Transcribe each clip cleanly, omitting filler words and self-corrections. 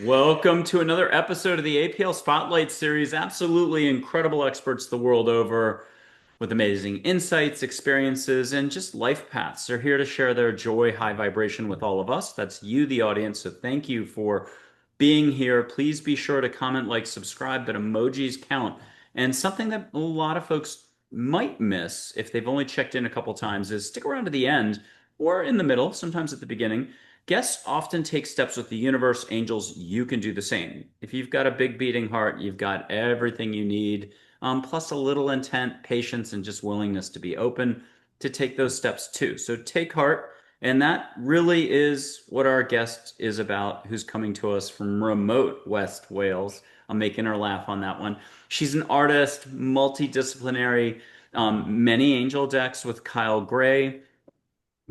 Welcome to another episode of the APL Spotlight Series. Absolutely incredible experts the world over with amazing insights, experiences, and just life paths. They're here to share their joy, high vibration with all of us. That's you, the audience. So thank you for being here. Please be sure to comment, like, subscribe, but emojis count. And something that a lot of folks might miss if they've only checked in a couple times is stick around to the end or in the middle, sometimes at the beginning. Guests often take steps with the universe. Angels, you can do the same. If you've got a big beating heart, you've got everything you need, plus a little intent, patience, and just willingness to be open to take those steps too. So take heart. And that really is what our guest is about, who's coming to us from remote West Wales. I'm making her laugh on that one. She's an artist, multidisciplinary, many angel decks with Kyle Gray,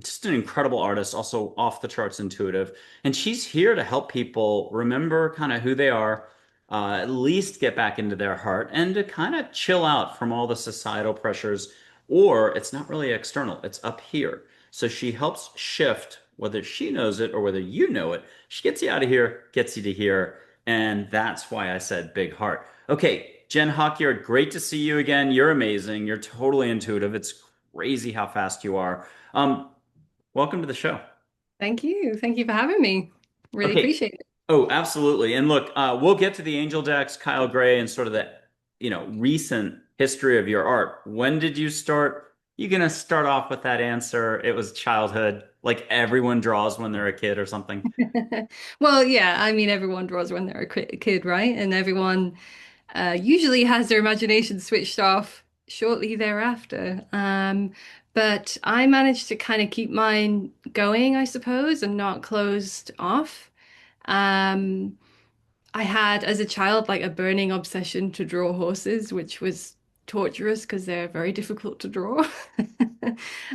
just an incredible artist, also off the charts intuitive. And she's here to help people remember kind of who they are, at least get back into their heart, and to kind of chill out from all the societal pressures. Or it's not really external, it's up here. So she helps shift, whether she knows it or whether you know it. She gets you out of here, gets you to here. And that's why I said big heart. Okay, Jen Hawkyard, great to see you again. You're amazing. You're totally intuitive. It's crazy how fast you are. Welcome to the show. Thank you. Thank you for having me. Really Okay. appreciate it. Oh, absolutely. And look, we'll get to the Angel decks, Kyle Gray, and sort of the, recent history of your art. When did you start? You gonna start off with that answer? It was childhood, like everyone draws when they're a kid or something. Well, yeah, I mean, everyone draws when they're a kid, right? And everyone usually has their imagination switched off shortly thereafter. But I managed to kind of keep mine going, I suppose, and not closed off. Um, I had, as a child, like a burning obsession to draw horses, which was torturous because they're very difficult to draw.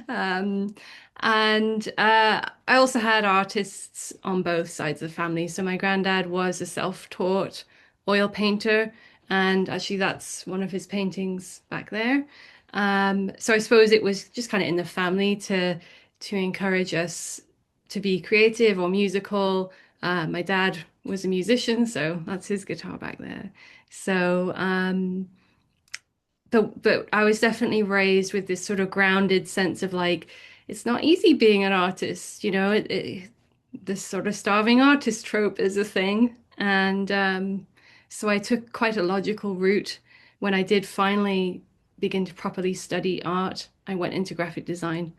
Um, and I also had artists on both sides of the family. So my granddad was a self-taught oil painter, and actually that's one of his paintings back there. So I suppose it was just kind of in the family to encourage us to be creative or musical. My dad was a musician, so that's his guitar back there. So, but I was definitely raised with this sort of grounded sense of like, it's not easy being an artist, this sort of starving artist trope is a thing. And so I took quite a logical route when I did finally begin to properly study art. I went into graphic design.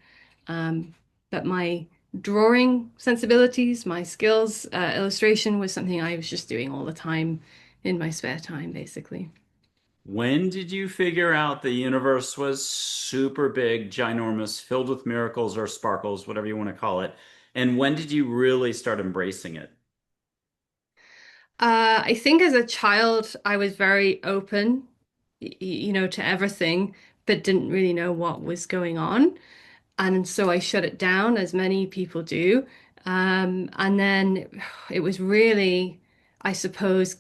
But my drawing sensibilities, my skills, illustration was something I was just doing all the time in my spare time, basically. When did you figure out the universe was super big, ginormous, filled with miracles or sparkles, whatever you want to call it? And when did you really start embracing it? I think as a child, I was very open, to everything, but didn't really know what was going on. And so I shut it down, as many people do. And then it was really, I suppose,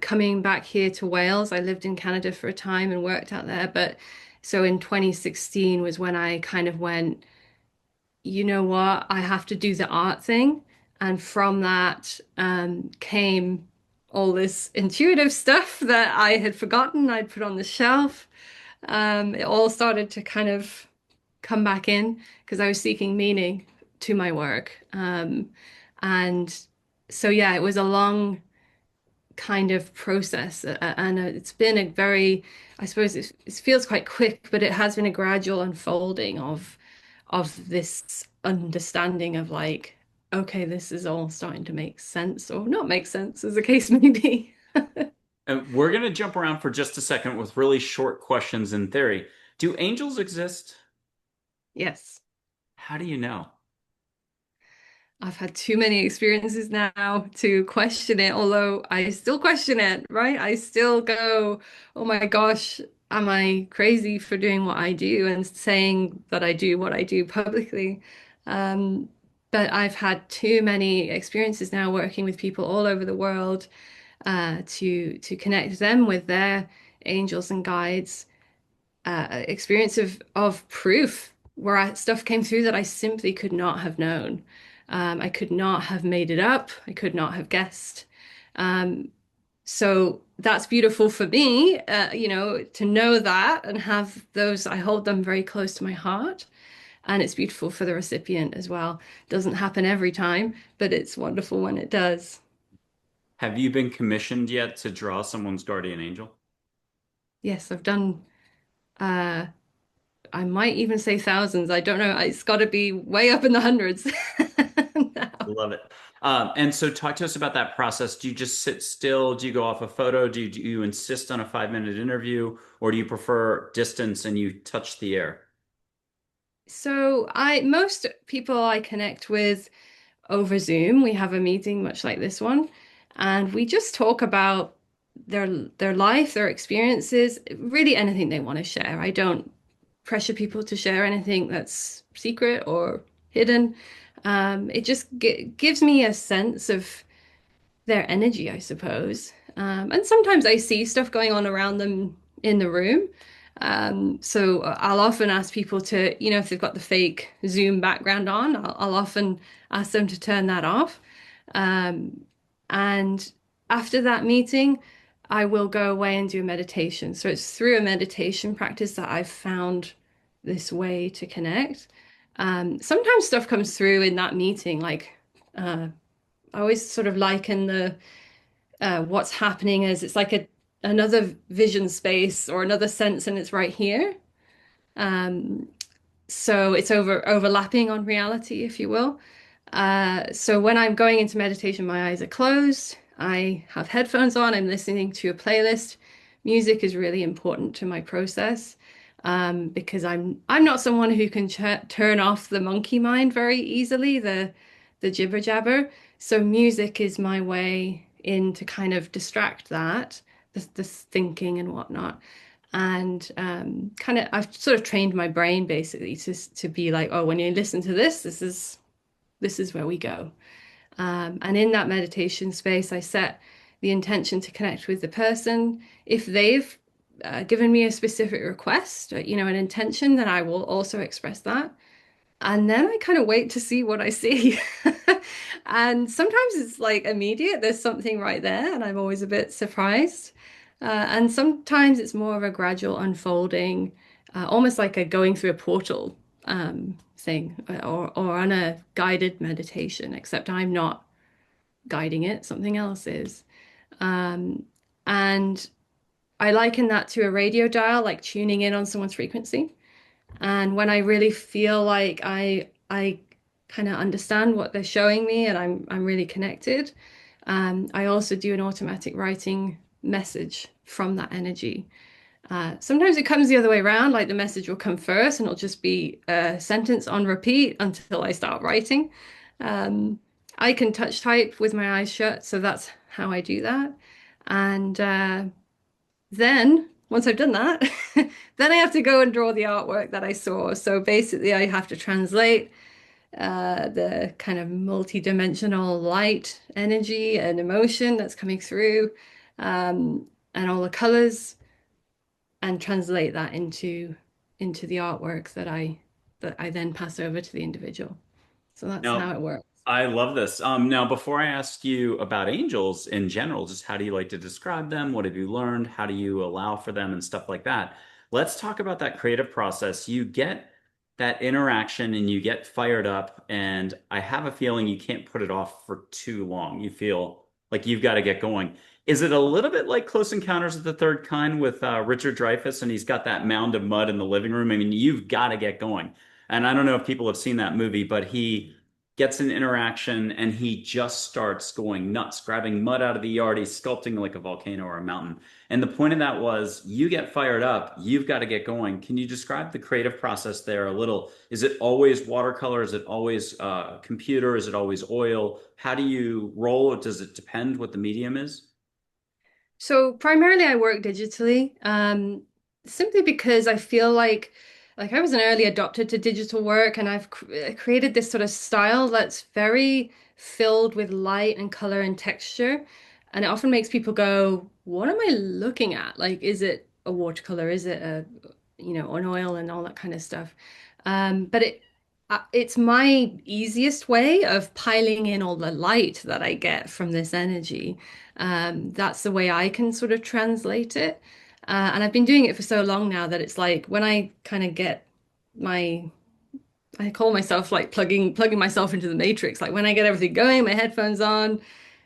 coming back here to Wales. I lived in Canada for a time and worked out there. But so in 2016 was when I kind of went, you know what, I have to do the art thing. And from that came all this intuitive stuff that I had forgotten I'd put on the shelf. It all started to kind of come back in because I was seeking meaning to my work. And so, yeah, it was a long kind of process. And it's been a very, I suppose it feels quite quick, but it has been a gradual unfolding of this understanding of like, okay, this is all starting to make sense or not make sense, as the case may be. And we're going to jump around for just a second with really short questions in theory. Do angels exist? Yes. How do you know? I've had too many experiences now to question it, although I still question it, right? I still go, oh my gosh, am I crazy for doing what I do and saying that I do what I do publicly? Um, but I've had too many experiences now working with people all over the world to connect them with their angels and guides experience of proof where stuff came through that I simply could not have known. I could not have made it up. I could not have guessed. So that's beautiful for me, to know that and have those. I hold them very close to my heart. And it's beautiful for the recipient as well. Doesn't happen every time, but it's wonderful when it does. Have you been commissioned yet to draw someone's guardian angel? Yes, I've done, uh, I might even say thousands. I don't know. It's got to be way up in the hundreds now. Love it. And so talk to us about that process. Do you just sit still? Do you go off a photo? Do you insist on a 5 minute interview? Or do you prefer distance and you touch the air? Most people I connect with over Zoom, we have a meeting much like this one, and we just talk about their their life, their experiences, really anything they want to share. I don't pressure people to share anything that's secret or hidden. It just gives me a sense of their energy, I suppose. And sometimes I see stuff going on around them in the room. So I'll often ask people to, if they've got the fake Zoom background on, I'll often ask them to turn that off. Um, and after that meeting, I will go away and do a meditation. So it's through a meditation practice that I've found this way to connect. Sometimes stuff comes through in that meeting, like I always sort of liken the what's happening as it's like another vision space or another sense, and it's right here. Um, so it's overlapping on reality, if you will. So when I'm going into meditation, my eyes are closed. I have headphones on. I'm listening to a playlist. Music is really important to my process because I'm not someone who can turn off the monkey mind very easily, the jibber jabber. So music is my way in to kind of distract that, the thinking and whatnot. And kind of, I've sort of trained my brain basically to be like, oh, when you listen to this, this is where we go. And in that meditation space, I set the intention to connect with the person. If they've given me a specific request, an intention, then I will also express that. And then I kind of wait to see what I see. And sometimes it's like immediate, there's something right there, and I'm always a bit surprised. And sometimes it's more of a gradual unfolding, almost like a going through a portal thing, or on a guided meditation, except I'm not guiding it, something else is. Um, and I liken that to a radio dial, like tuning in on someone's frequency. And when I really feel like I kind of understand what they're showing me and I'm really connected, I also do an automatic writing message from that energy. Sometimes it comes the other way around, like the message will come first and it'll just be a sentence on repeat until I start writing. Um, I can touch type with my eyes shut, so that's how I do that. And then, once I've done that, then I have to go and draw the artwork that I saw. So basically, I have to translate the kind of multi-dimensional light energy and emotion that's coming through, and all the colors, and translate that into the artwork that I then pass over to the individual. So that's how Now, it works. I love this. Now, before I ask you about angels in general, just how do you like to describe them? What have you learned? How do you allow for them and stuff like that? Let's talk about that creative process. You get that interaction and you get fired up, and I have a feeling you can't put it off for too long. You feel like you've got to get going. Is it a little bit like Close Encounters of the Third Kind with Richard Dreyfuss, and he's got that mound of mud in the living room? I mean, you've got to get going. And I don't know if people have seen that movie, but he gets an interaction and he just starts going nuts, grabbing mud out of the yard. He's sculpting like a volcano or a mountain. And the point of that was you get fired up, you've got to get going. Can you describe the creative process there a little? Is it always watercolor? Is it always computer? Is it always oil? How do you roll? Does it depend what the medium is? So primarily I work digitally, simply because I feel like I was an early adopter to digital work and I've created this sort of style that's very filled with light and color and texture. And it often makes people go, what am I looking at? Like, is it a watercolor? Is it an oil and all that kind of stuff? But It's my easiest way of piling in all the light that I get from this energy. That's the way I can sort of translate it. And I've been doing it for so long now that it's like when I kind of get my I call myself like plugging myself into the matrix. Like when I get everything going, my headphones on,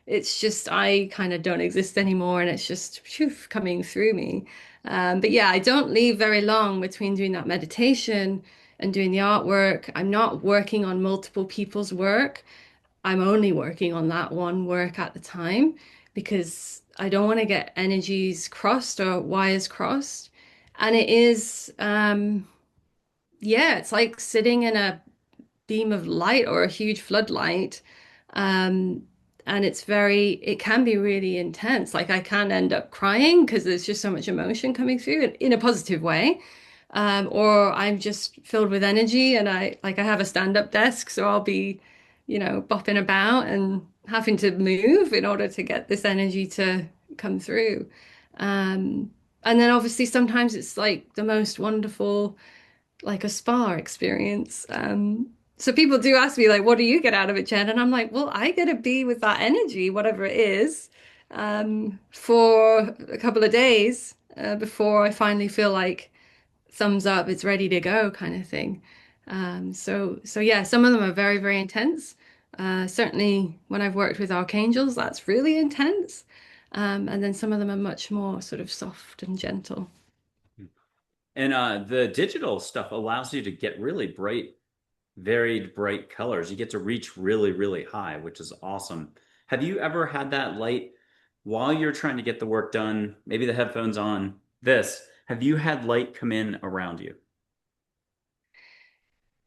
it's just I kind of don't exist anymore, and it's just phew, coming through me. But yeah, I don't leave very long between doing that meditation and doing the artwork. I'm not working on multiple people's work. I'm only working on that one work at the time because I don't want to get energies crossed or wires crossed. And it is, yeah, it's like sitting in a beam of light or a huge floodlight. Um, and it can be really intense. Like I can end up crying because there's just so much emotion coming through in a positive way. Or I'm just filled with energy and I have a stand-up desk, so I'll be, bopping about and having to move in order to get this energy to come through. Um, and then obviously sometimes it's like the most wonderful like a spa experience. So people do ask me like, what do you get out of it, Jen? And I'm like, well, I get to be with that energy, whatever it is, for a couple of days before I finally feel like thumbs up, it's ready to go kind of thing. So yeah, some of them are very, very intense. Certainly when I've worked with Archangels, that's really intense. And then some of them are much more sort of soft and gentle. And the digital stuff allows you to get really bright, varied bright colors. You get to reach really, really high, which is awesome. Have you ever had that light while you're trying to get the work done? Maybe the headphones on, this. Have you had light come in around you?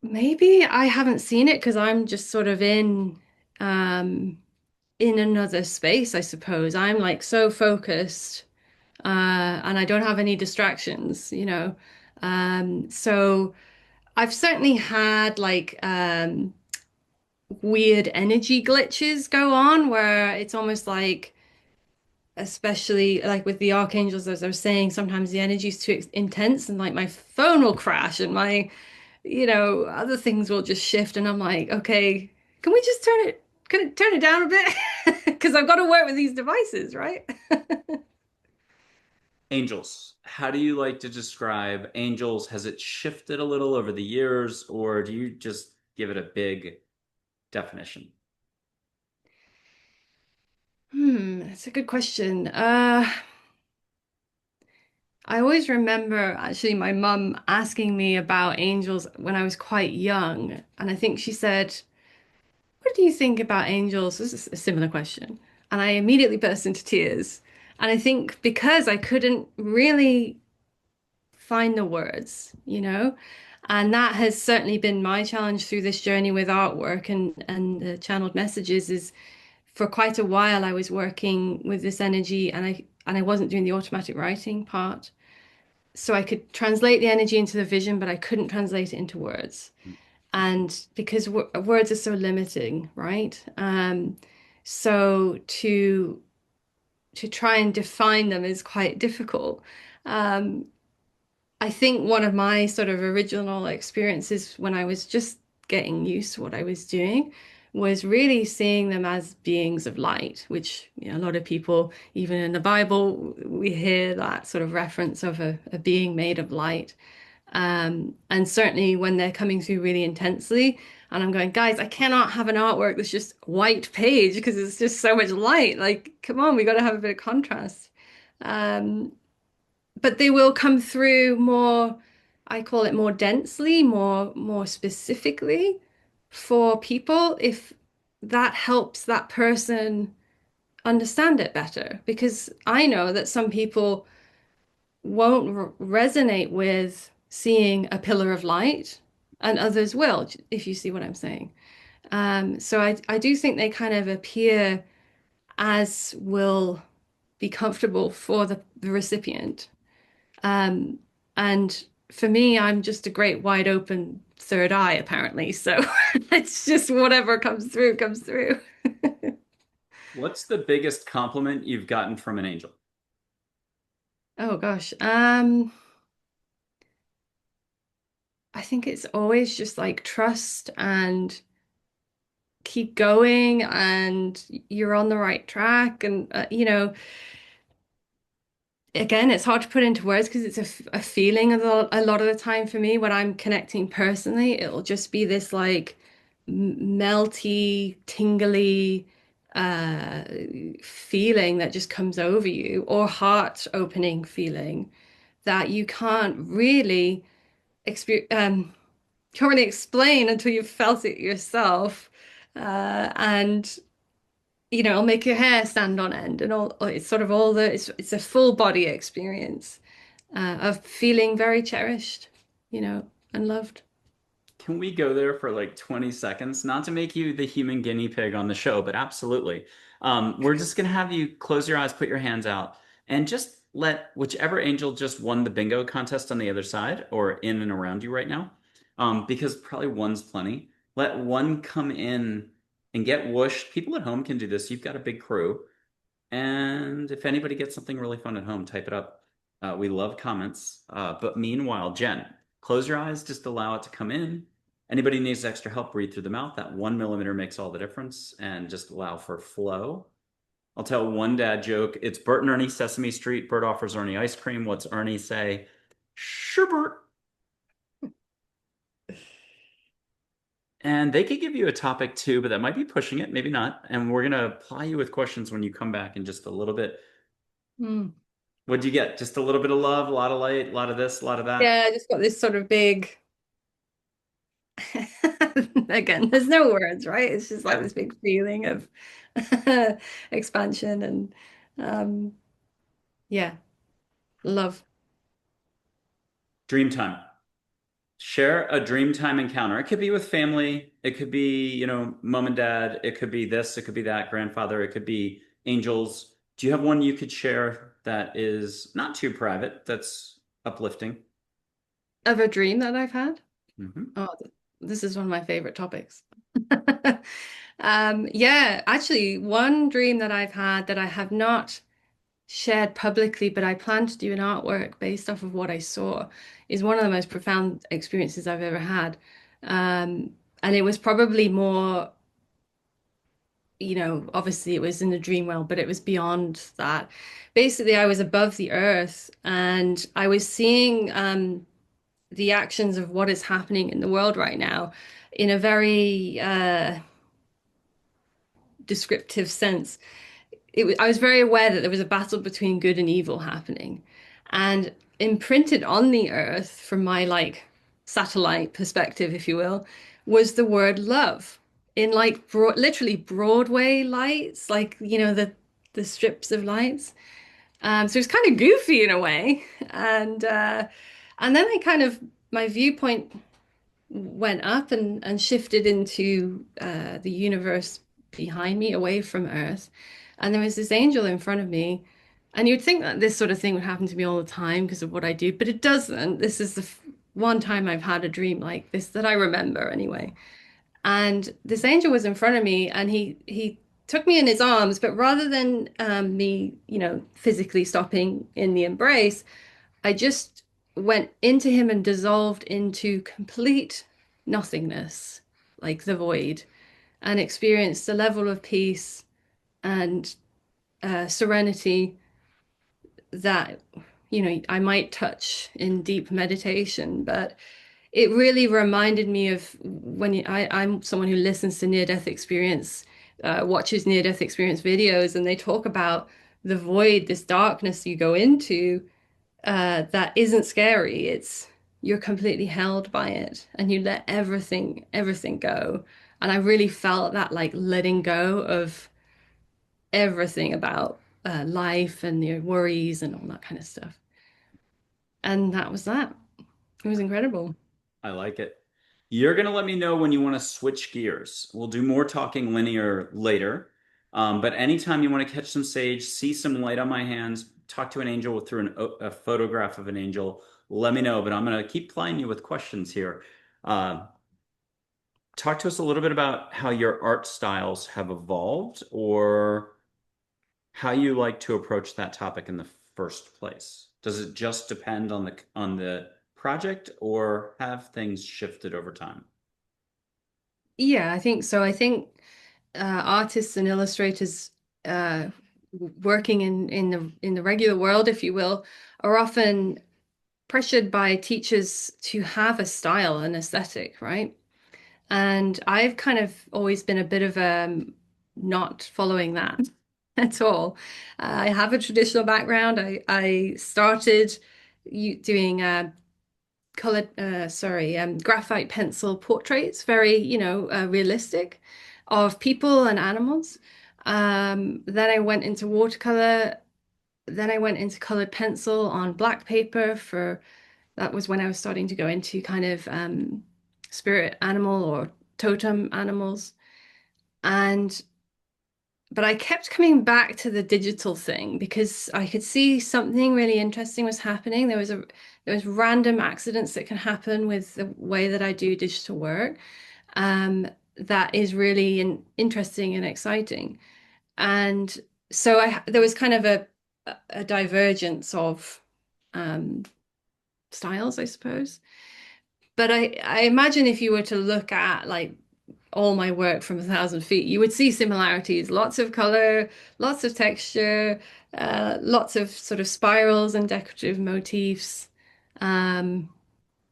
Maybe I haven't seen it because I'm just sort of um in another space, I suppose. I'm like so focused and I don't have any distractions. So I've certainly had like weird energy glitches go on where it's almost like especially like with the archangels, as I was saying, sometimes the energy is too intense and like my phone will crash and my other things will just shift, and I'm like, okay, can we just turn it down a bit? Because I've got to work with these devices, right? Angels. How do you like to describe angels? Has it shifted a little over the years, or do you just give it a big definition? That's a good question. I always remember actually my mum asking me about angels when I was quite young, and I think she said, "What do you think about angels?" This is a similar question, and I immediately burst into tears. And I think because I couldn't really find the words. And that has certainly been my challenge through this journey with artwork and the channeled messages is for quite a while I was working with this energy and I wasn't doing the automatic writing part. So I could translate the energy into the vision, but I couldn't translate it into words. And because words are so limiting, right? So to try and define them is quite difficult. Um, I think one of my sort of original experiences when I was just getting used to what I was doing was really seeing them as beings of light, which, a lot of people, even in the Bible, we hear that sort of reference of a being made of light. And certainly when they're coming through really intensely, and I'm going, guys, I cannot have an artwork that's just white page because it's just so much light. Like, come on, we got to have a bit of contrast. Um, but they will come through more, I call it more densely, more specifically for people if that helps that person understand it better. Because I know that some people won't resonate with seeing a pillar of light, and others will, if you see what I'm saying. So I do think they kind of appear as will be comfortable for the recipient. Um, and for me, I'm just a great wide open third eye, apparently. So it's just whatever comes through, comes through. What's the biggest compliment you've gotten from an angel? Oh gosh. I think it's always just like trust and keep going and you're on the right track. And, again, it's hard to put into words because it's a feeling a lot of the time for me when I'm connecting personally. It'll just be this like melty, tingly uh, feeling that just comes over you, or heart opening feeling that you can't really explain until you've felt it yourself. And it'll make your hair stand on end and all. It's sort of all it's a full body experience of feeling very cherished, and loved. Can we go there for like 20 seconds? Not to make you the human guinea pig on the show, but absolutely. We're just going to have you close your eyes, put your hands out, and just let whichever angel just won the bingo contest on the other side or in and around you right now, because probably one's plenty. Let one come in and get whooshed. People at home can do this. You've got a big crew. And if anybody gets something really fun at home, type it up. We love comments. But meanwhile, Jen, close your eyes, just allow it to come in. Anybody needs extra help, breathe through the mouth. That 1 millimeter makes all the difference. And just allow for flow. I'll tell one dad joke. It's Bert and Ernie, Sesame Street. Bert offers Ernie ice cream. What's Ernie say? Sure, Bert. And they could give you a topic too, but that might be pushing it, maybe not. And we're going to apply you with questions when you come back in just a little bit. Mm. What'd you get? Just a little bit of love, a lot of light, a lot of this, a lot of that. Yeah, I just got this sort of big, again, there's no words, right? It's just like Yeah. this big feeling of expansion and um, yeah, love. Dream time. Share a dream time encounter. It could be with family. It could be, mom and dad. It could be this. It could be that, grandfather. It could be angels. Do you have one you could share that is not too private, that's uplifting? Of a dream that I've had. Hmm. Oh, this is one of my favorite topics. Yeah, actually, one dream that I've had that I have not shared publicly, but I plan to do an artwork based off of what I saw, is one of the most profound experiences I've ever had. And it was probably more, obviously it was in the dream world, but it was beyond that. Basically, I was above the earth and I was seeing the actions of what is happening in the world right now in a very descriptive sense. I was very aware that there was a battle between good and evil happening. And imprinted on the earth from my like satellite perspective, if you will, was the word love in like literally Broadway lights, like, the strips of lights. So it's kind of goofy in a way. And then I kind of my viewpoint went up and shifted into the universe behind me, away from Earth. And there was this angel in front of me. And you'd think that this sort of thing would happen to me all the time because of what I do, but it doesn't. This is the one time I've had a dream like this that I remember anyway. And this angel was in front of me, and he took me in his arms, but rather than me, physically stopping in the embrace, I just went into him and dissolved into complete nothingness, like the void, and experienced a level of peace and serenity that, I might touch in deep meditation, but it really reminded me of I'm someone who listens to near-death experience, watches near-death experience videos, and they talk about the void, this darkness you go into that isn't scary. You're completely held by it and you let everything go. And I really felt that like letting go of everything about life and your worries and all that kind of stuff. And that was that. It was incredible. I like it. You're going to let me know when you want to switch gears. We'll do more talking linear later. But anytime you want to catch some sage, see some light on my hands, talk to an angel through a photograph of an angel, let me know. But I'm going to keep plying you with questions here. Uh, Talk to us a little bit about how your art styles have evolved or how you like to approach that topic in the first place. Does it just depend on the project, or have things shifted over time? Yeah, I think so. I think artists and illustrators uh, working in the regular world, if you will, are often pressured by teachers to have a style and aesthetic, right? And I've kind of always been a bit of not following that at all. I have a traditional background. I started doing colored, graphite pencil portraits, very, realistic of people and animals. Then I went into watercolor. Then I went into colored pencil on black paper for that was when I was starting to go into kind of spirit animal or totem animals. And but I kept coming back to the digital thing because I could see something really interesting was happening. There was random accidents that can happen with the way that I do digital work. That is really interesting and exciting. And so there was kind of a divergence of um, styles, I suppose. But I imagine if you were to look at like all my work from 1,000 feet, you would see similarities, lots of color, lots of texture, lots of sort of spirals and decorative motifs, um,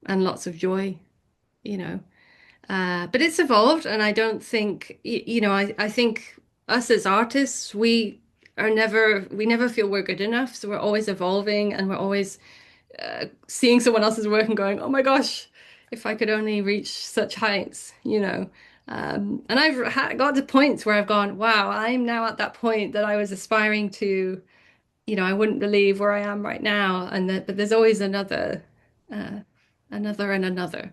and lots of joy, you know. But it's evolved, and I don't think, I think us as artists, we never feel we're good enough. So we're always evolving and we're always seeing someone else's work and going, oh my gosh, if I could only reach such heights, you know. And got to points where I've gone, wow, I'm now at that point that I was aspiring to, I wouldn't believe where I am right now. But there's always uh, another and another.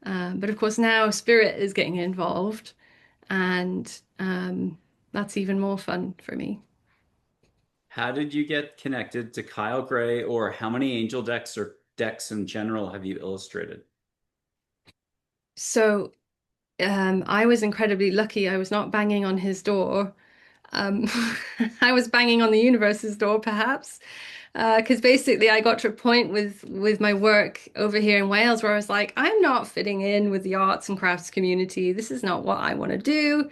But of course, now spirit is getting involved, and that's even more fun for me. How did you get connected to Kyle Gray, or how many angel decks or decks in general have you illustrated? So I was incredibly lucky. I was not banging on his door. Um, I was banging on the universe's door, perhaps, because basically I got to a point with my work over here in Wales where I was like, I'm not fitting in with the arts and crafts community. This is not what I want to do.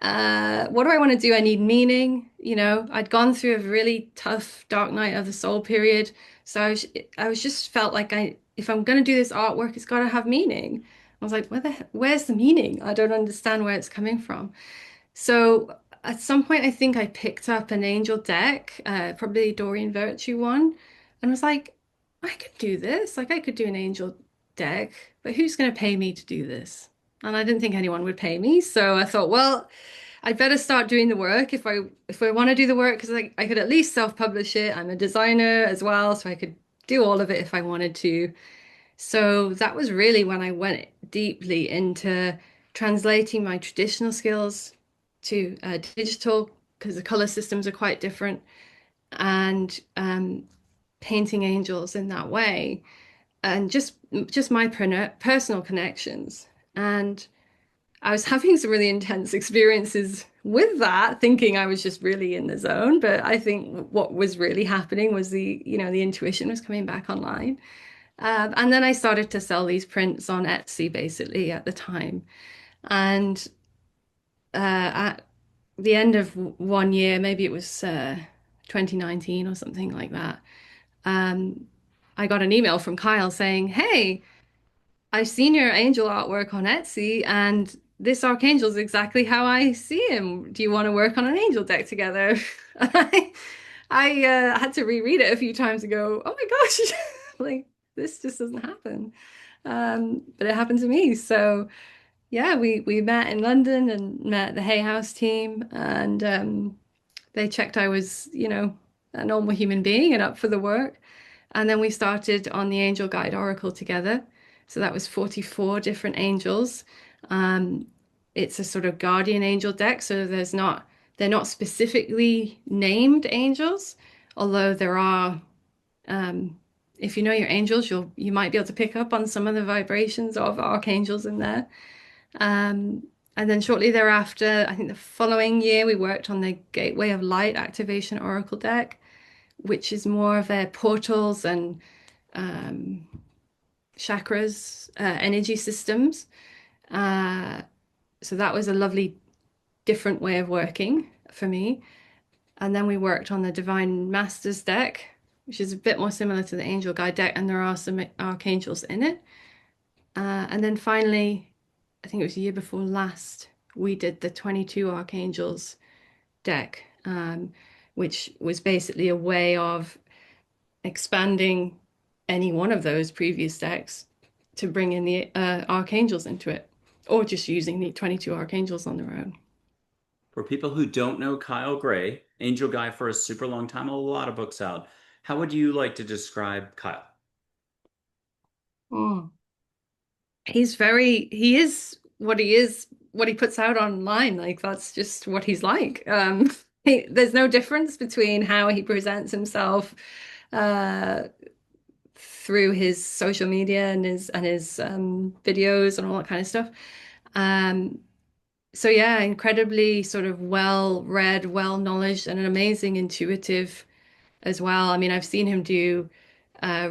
What do I want to do? I need meaning. I'd gone through a really tough dark night of the soul period, so I was just felt like if I'm going to do this artwork, it's got to have meaning. I was like, where's the meaning? I don't understand where it's coming from. So at some point, I think I picked up an angel deck, probably Dorian Virtue one, and was like, I could do this. Like I could do an angel deck, but who's going to pay me to do this? And I didn't think anyone would pay me, so I thought, well, I'd better start doing the work if I want to do the work because I could at least self-publish it. I'm a designer as well, so I could do all of it if I wanted to. So that was really when I went deeply into translating my traditional skills to digital because the color systems are quite different and painting angels in that way and just my personal connections. And I was having some really intense experiences with that, thinking I was just really in the zone. But I think what was really happening was the intuition was coming back online. And then I started to sell these prints on Etsy basically at the time. And at the end of one year, maybe it was 2019 or something like that, um, I got an email from Kyle saying, hey, I've seen your angel artwork on Etsy, and this Archangel is exactly how I see him. Do you want to work on an angel deck together? I had to reread it a few times and go, oh my gosh, like this just doesn't happen. But it happened to me. So yeah, we met in London and met the Hay House team, and they checked I was, a normal human being and up for the work. And then we started on the Angel Guide Oracle together. So that was 44 different angels. Um, it's a sort of guardian angel deck, so they're not specifically named angels, although there are if you know your angels, you might be able to pick up on some of the vibrations of archangels in there. Um, and then shortly thereafter, I think the following year, we worked on the Gateway of Light Activation Oracle deck, which is more of their portals and chakras, energy systems. Uh, so that was a lovely different way of working for me. And then we worked on the Divine Masters deck, which is a bit more similar to the Angel Guide deck, and there are some archangels in it. And then finally, I think it was the year before last, we did the 22 archangels deck, which was basically a way of expanding any one of those previous decks to bring in the archangels into it, or just using the 22 archangels on their own. For people who don't know Kyle Gray, Angel Guy for a super long time, a lot of books out. How would you like to describe Kyle? Mm. He is what he puts out online. Like that's just what he's like. There's no difference between how he presents himself uh, through his social media and his videos and all that kind of stuff. Um, so yeah, incredibly sort of well read, well knowledge, and an amazing intuitive as well. I mean, I've seen him do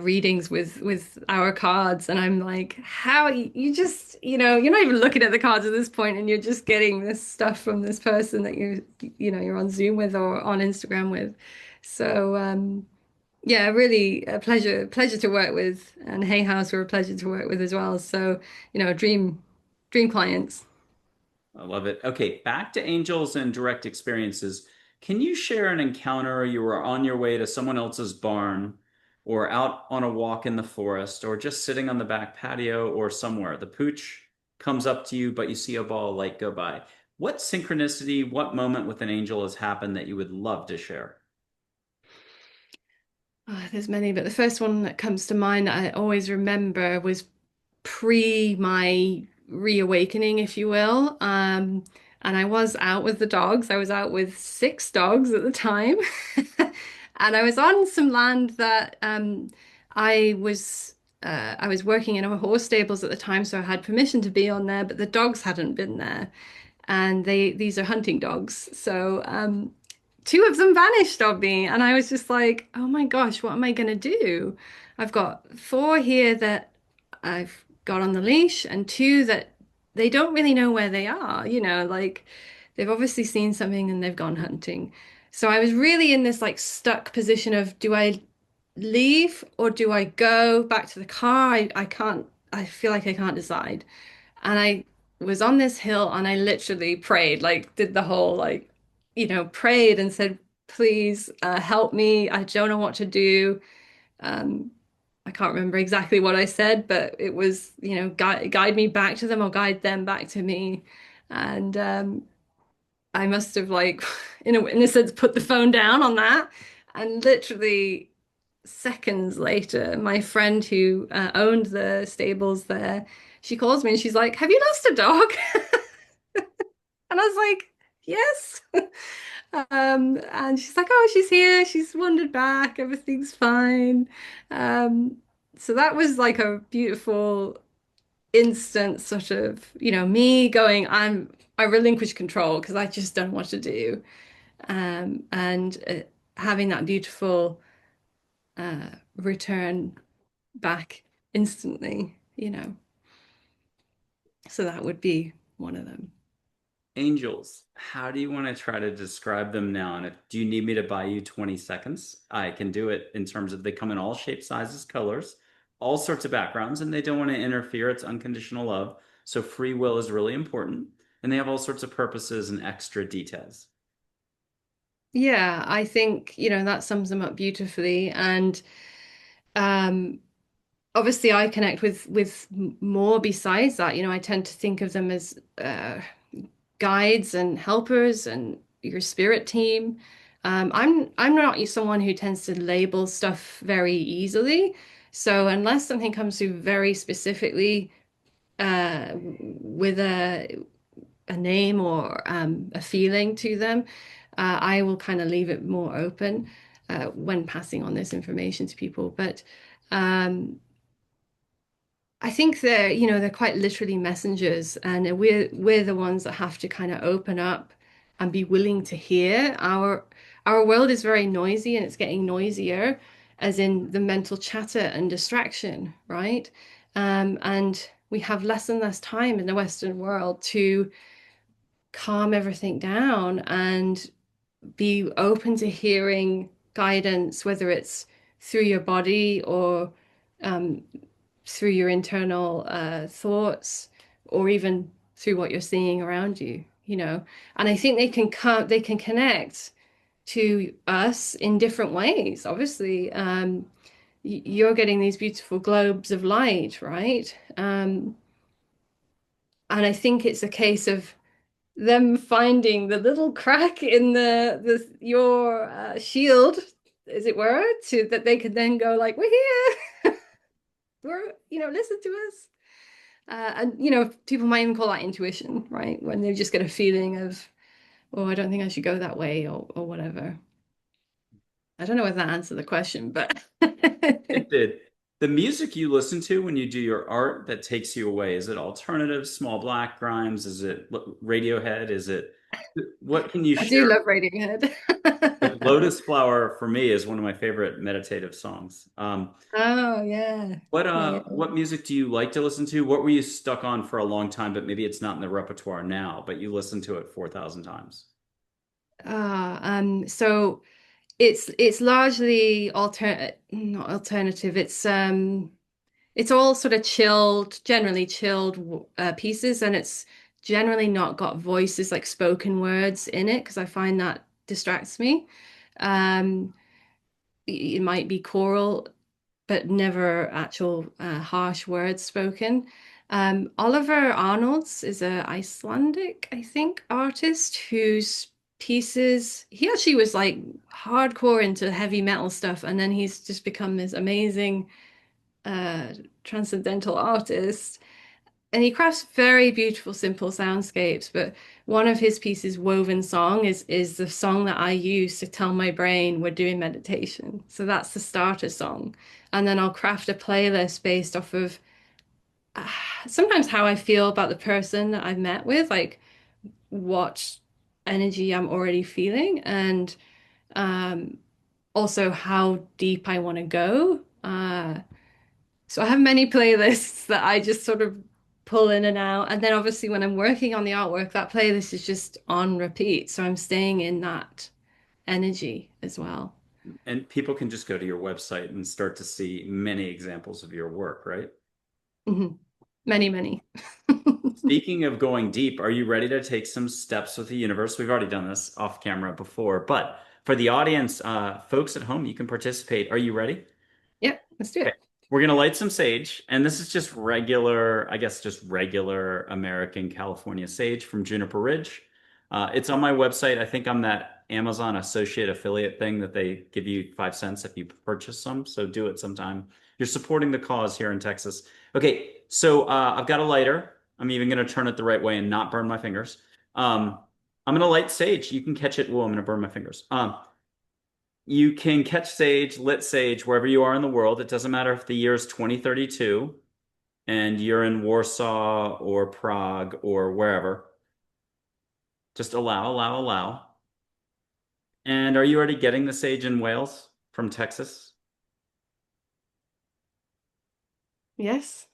readings with our cards, and I'm like, how you just, you're not even looking at the cards at this point, and you're just getting this stuff from this person that you're on Zoom with or on Instagram with. So yeah, really a pleasure to work with, and Hay House were a pleasure to work with as well. So, dream clients. I love it. Okay, back to angels and direct experiences. Can you share an encounter you were on your way to someone else's barn or out on a walk in the forest or just sitting on the back patio or somewhere? The pooch comes up to you, but you see a ball of light go by. What synchronicity, what moment with an angel has happened that you would love to share? There's many, but the first one that comes to mind that I always remember was pre my reawakening, if you will. And I was out with the dogs. I was out with six dogs at the time. And I was on some land that I was I was working in our horse stables at the time, so I had permission to be on there, but the dogs hadn't been there. And these are hunting dogs. So two of them vanished on me, and I was just like, oh my gosh, what am I gonna do? I've got four here that I've got on the leash, and two that they don't really know where they are, like they've obviously seen something and they've gone hunting. So I was really in this like stuck position of do I leave or do I go back to the car? I can't, I feel like I can't decide. And I was on this hill and I literally prayed, like did the whole like, prayed and said, please help me. I don't know what to do. Um, I can't remember exactly what I said, but it was, guide me back to them or guide them back to me. And I must have like, in a sense, put the phone down on that. And literally seconds later, my friend who owned the stables there, she calls me and she's like, "Have you lost a dog?" And I was like, "Yes." And she's like, "Oh, she's here. She's wandered back. Everything's fine." Um, so that was like a beautiful instant sort of, me going, I relinquish control because I just don't know what to do. And having that beautiful return back instantly, So that would be one of them. Angels, how do you want to try to describe them now? And do you need me to buy you 20 seconds? I can do it in terms of they come in all shapes, sizes, colors, all sorts of backgrounds, and they don't want to interfere. It's unconditional love. So free will is really important. And they have all sorts of purposes and extra details. Yeah, I think, that sums them up beautifully. And um, obviously I connect with more besides that. I tend to think of them as guides and helpers and your spirit team. I'm not someone who tends to label stuff very easily. So unless something comes through very specifically with a name or a feeling to them, I will kind of leave it more open when passing on this information to people. But um, I think they're quite literally messengers, and we're the ones that have to kind of open up and be willing to hear. Our world is very noisy, and it's getting noisier, as in the mental chatter and distraction, right? And we have less and less time in the Western world to calm everything down and be open to hearing guidance, whether it's through your body or um, through your internal thoughts, or even through what you're seeing around you, you know. And I think they can connect to us in different ways. Obviously, you're getting these beautiful globes of light, right? And I think it's a case of them finding the little crack in the your shield, as it were, to that they could then go like, we're here, we're, listen to us. And people might even call that intuition, right? When they just get a feeling of, oh, I don't think I should go that way, or whatever. I don't know if that answered the question, but It did. The music you listen to when you do your art that takes you away, is it alternative, small black Grimes? Is it Radiohead? Is it what can you I do share? love Radiohead. Like Lotus Flower for me is one of my favorite meditative songs. Oh yeah. Yeah. What music do you like to listen to? What were you stuck on for a long time, but maybe it's not in the repertoire now, but you listen to it 4,000 times? So it's largely not alternative. It's all sort of chilled, generally chilled pieces, and it's generally not got voices like spoken words in it because I find that distracts me. Um, it might be choral, but never actual harsh words spoken. Oliver Arnolds is a Icelandic, I think, artist whose pieces he actually was like hardcore into heavy metal stuff, and then he's just become this amazing uh, transcendental artist. And he crafts very beautiful, simple soundscapes. But one of his pieces, Woven Song, is the song that I use to tell my brain we're doing meditation. So that's the starter song. And then I'll craft a playlist based off of uh, sometimes how I feel about the person that I've met with, like what energy I'm already feeling, and um, also how deep I want to go. So I have many playlists that I just sort of pull in and out. And then obviously when I'm working on the artwork, that playlist is just on repeat. So I'm staying in that energy as well. And people can just go to your website and start to see many examples of your work, right? Mhm. Many, many. Speaking of going deep, are you ready to take some steps with the universe? We've already done this off camera before, but for the audience, folks at home, you can participate. Are you ready? Yep, let's do Okay. it. We're gonna light some sage, and this is just regular, I guess, just regular American California sage from Juniper Ridge. It's on my website. I think I'm that Amazon associate affiliate thing that they give you 5 cents if you purchase some. So do it sometime. You're supporting the cause here in Texas. Okay, so I've got a lighter. I'm even gonna turn it the right way and not burn my fingers. I'm gonna light sage. You can catch it. Whoa, I'm gonna burn my fingers. You can catch sage, lit sage, wherever you are in the world. It doesn't matter if the year is 2032 and you're in Warsaw or Prague or wherever. Just allow, allow, allow. And are you already getting the sage in Wales from Texas? Yes.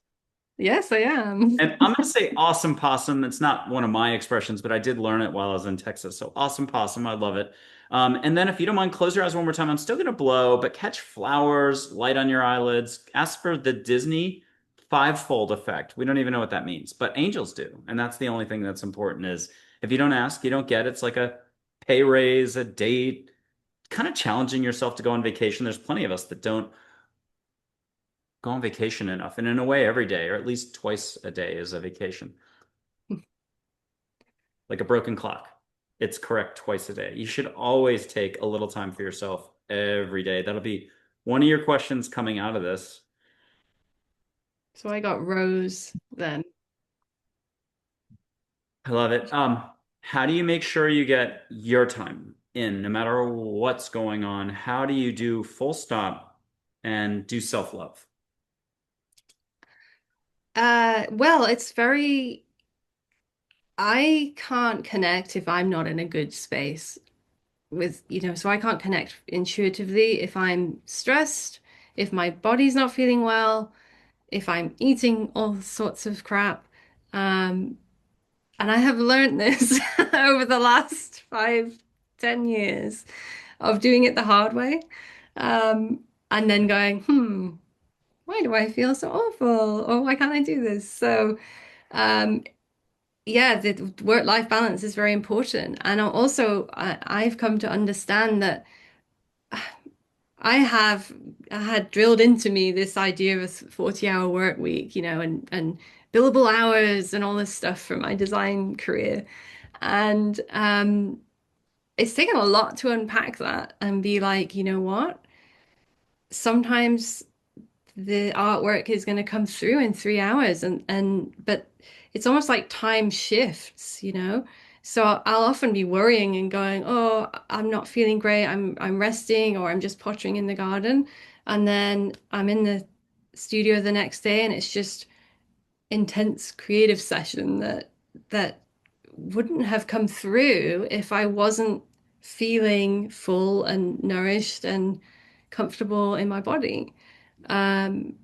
Yes, I am. And I'm going to say awesome possum. It's not one of my expressions, but I did learn it while I was in Texas. So awesome possum. I love it. And then if you don't mind, close your eyes one more time. I'm still going to blow, but catch flowers, light on your eyelids. Ask for the Disney fivefold effect. We don't even know what that means, but angels do. And that's the only thing that's important is if you don't ask, you don't get. It's like a pay raise, a date, kind of challenging yourself to go on vacation. There's plenty of us that don't go on vacation enough. And in a way, every day, or at least twice a day, is a vacation. Like a broken clock. It's correct twice a day. You should always take a little time for yourself every day. That'll be one of your questions coming out of this. So I got Rose then. I love it. How do you make sure you get your time in, no matter what's going on? How do you do full stop and do self-love? Well, I can't connect if I'm not in a good space with, so I can't connect intuitively if I'm stressed, if my body's not feeling well. if I'm eating all sorts of crap. Um, and I have learned this over the last 5, 10 years of doing it the hard way. And then going, why do I feel so awful? Or why can't I do this? So, um, yeah, the work-life balance is very important. And I've come to understand that I have I had drilled into me this idea of a 40-hour work week, and billable hours and all this stuff from my design career. And it's taken a lot to unpack that and be like, you know what? Sometimes the artwork is going to come through in 3 hours, and but it's almost like time shifts. So I'll often be worrying and going, oh, I'm not feeling great, I'm resting, or I'm just pottering in the garden, and then I'm in the studio the next day and it's just intense creative session that wouldn't have come through if I wasn't feeling full and nourished and comfortable in my body. um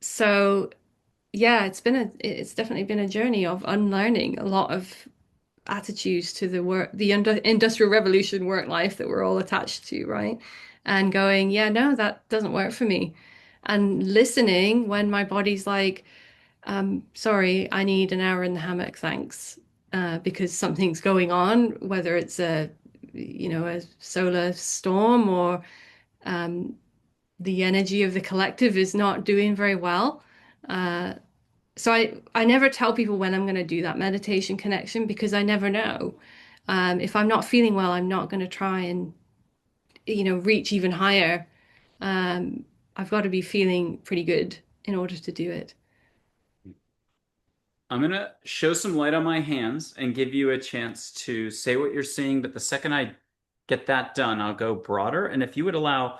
so yeah, it's definitely been a journey of unlearning a lot of attitudes to the industrial revolution work life that we're all attached to, right? And going, yeah, no, that doesn't work for me. And listening when my body's like, sorry, I need an hour in the hammock, thanks. Because something's going on, whether it's a solar storm or um, the energy of the collective is not doing very well. Uh, so I never tell people when I'm going to do that meditation connection because I never know. If I'm not feeling well, I'm not going to try and reach even higher. Um, I've got to be feeling pretty good in order to do it. I'm gonna show some light on my hands and give you a chance to say what you're seeing, but the second I get that done, I'll go broader. And if you would allow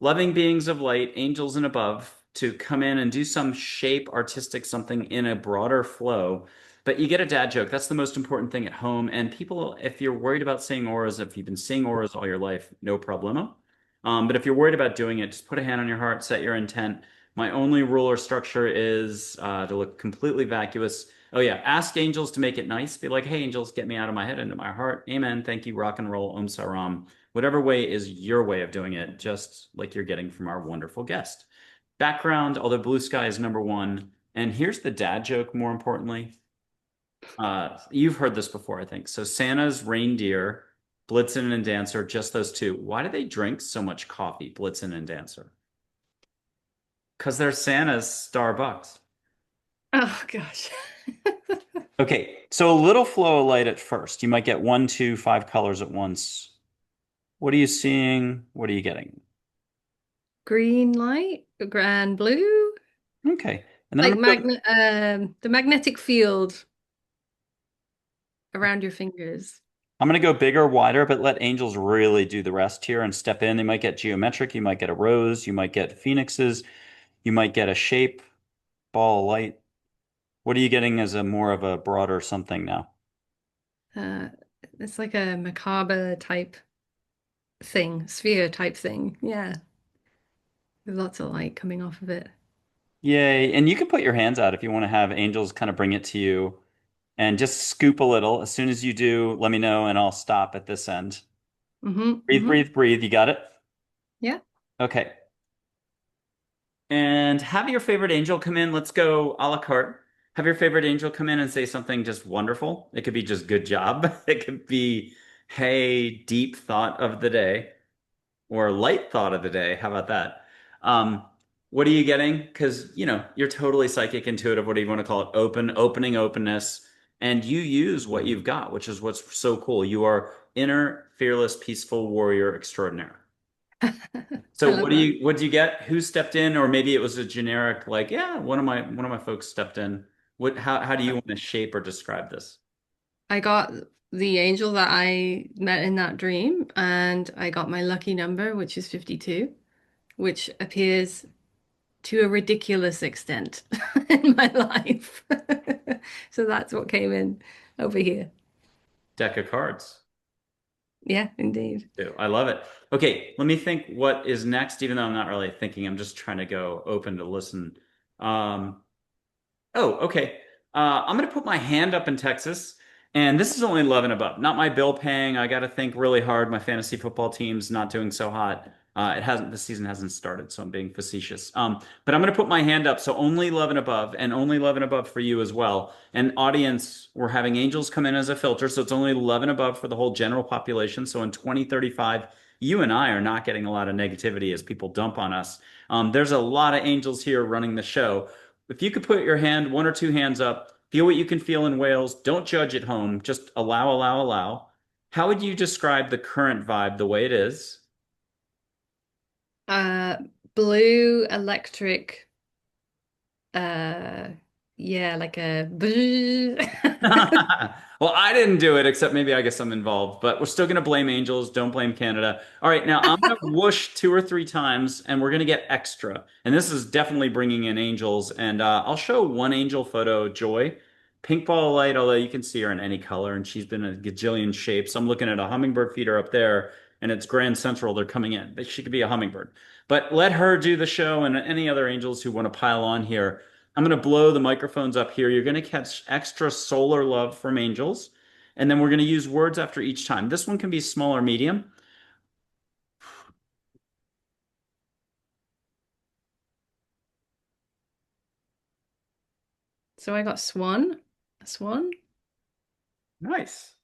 loving beings of light, angels and above, to come in and do some shape, artistic something in a broader flow. But you get a dad joke. That's the most important thing at home. And people, if you're worried about seeing auras, if you've been seeing auras all your life, no problemo. But if you're worried about doing it, just put a hand on your heart, set your intent. My only rule or structure is to look completely vacuous. Oh yeah, ask angels to make it nice. Be like, hey, angels, get me out of my head into my heart. Amen. Thank you. Rock and roll. Om Saram. Whatever way is your way of doing it, just like you're getting from our wonderful guest. Background, although blue sky is number one. And here's the dad joke, more importantly. You've heard this before, I think. So Santa's reindeer, Blitzen and Dancer, just those two. Why do they drink so much coffee, Blitzen and Dancer? Because they're Santa's Starbucks. Oh gosh. Okay, so a little flow of light at first. You might get one, two, five colors at once. What are you seeing? What are you getting? Green light, grand blue, Okay. And then like the magnetic field around your fingers. I'm gonna go bigger, wider, but let angels really do the rest here and step in. They might get geometric, you might get a rose, you might get phoenixes, you might get a shape, ball of light. What are you getting as a more of a broader something now? Uh, it's like a macabre type thing, sphere type thing. Yeah, with lots of light coming off of it. Yay. And you can put your hands out if you want to have angels kind of bring it to you and just scoop a little. As soon as you do, let me know and I'll stop at this end. Breathe, Hmm. breathe, breathe. You got it? Yeah. Okay. And have your favorite angel come in. Let's go a la carte. Have your favorite angel come in and say something just wonderful. It could be just good job. It could be, hey, deep thought of the day or light thought of the day. How about that? Um, what are you getting? Because, you're totally psychic, intuitive, what do you want to call it? Opening, openness. And you use what you've got, which is what's so cool. You are inner, fearless, peaceful warrior extraordinaire. I So love that. what do you get? Who stepped in? Or maybe it was a generic, like, yeah, one of my folks stepped in. How do you want to shape or describe this? I got the angel that I met in that dream, and I got my lucky number, which is 52, which appears to a ridiculous extent in my life. So that's what came in over here. Deck of cards. Yeah, indeed. Too. I love it. Okay, let me think what is next, even though I'm not really thinking, I'm just trying to go open to listen. Um, Oh, okay. I'm going to put my hand up in Texas, and this is only 11 above. Not my bill paying. I got to think really hard. My fantasy football team's not doing so hot. It hasn't. The season hasn't started, so I'm being facetious. But I'm going to put my hand up, so only 11 above, and only 11 above for you as well. And audience, we're having angels come in as a filter, so it's only 11 above for the whole general population. So in 2035, you and I are not getting a lot of negativity as people dump on us. There's a lot of angels here running the show. If you could put your hand, one or two hands up, feel what you can feel in Wales. Don't judge at home. Just allow, allow, allow. How would you describe the current vibe the way it is? Uh, blue electric, uh, yeah, like a Well, I didn't do it, except maybe I guess I'm involved, but we're still going to blame angels. Don't blame Canada. All right, now I'm going to whoosh two or three times and we're going to get extra. And this is definitely bringing in angels. And I'll show one angel photo, Joy. Pink ball of light, although you can see her in any color and she's been a gajillion shapes. I'm looking at a hummingbird feeder up there and it's Grand Central. They're coming in. She could be a hummingbird. But let her do the show and any other angels who want to pile on here. I'm going to blow the microphones up here. You're going to catch extra solar love from angels. And then we're going to use words after each time. This one can be small or medium. So I got swan, a swan, Nice.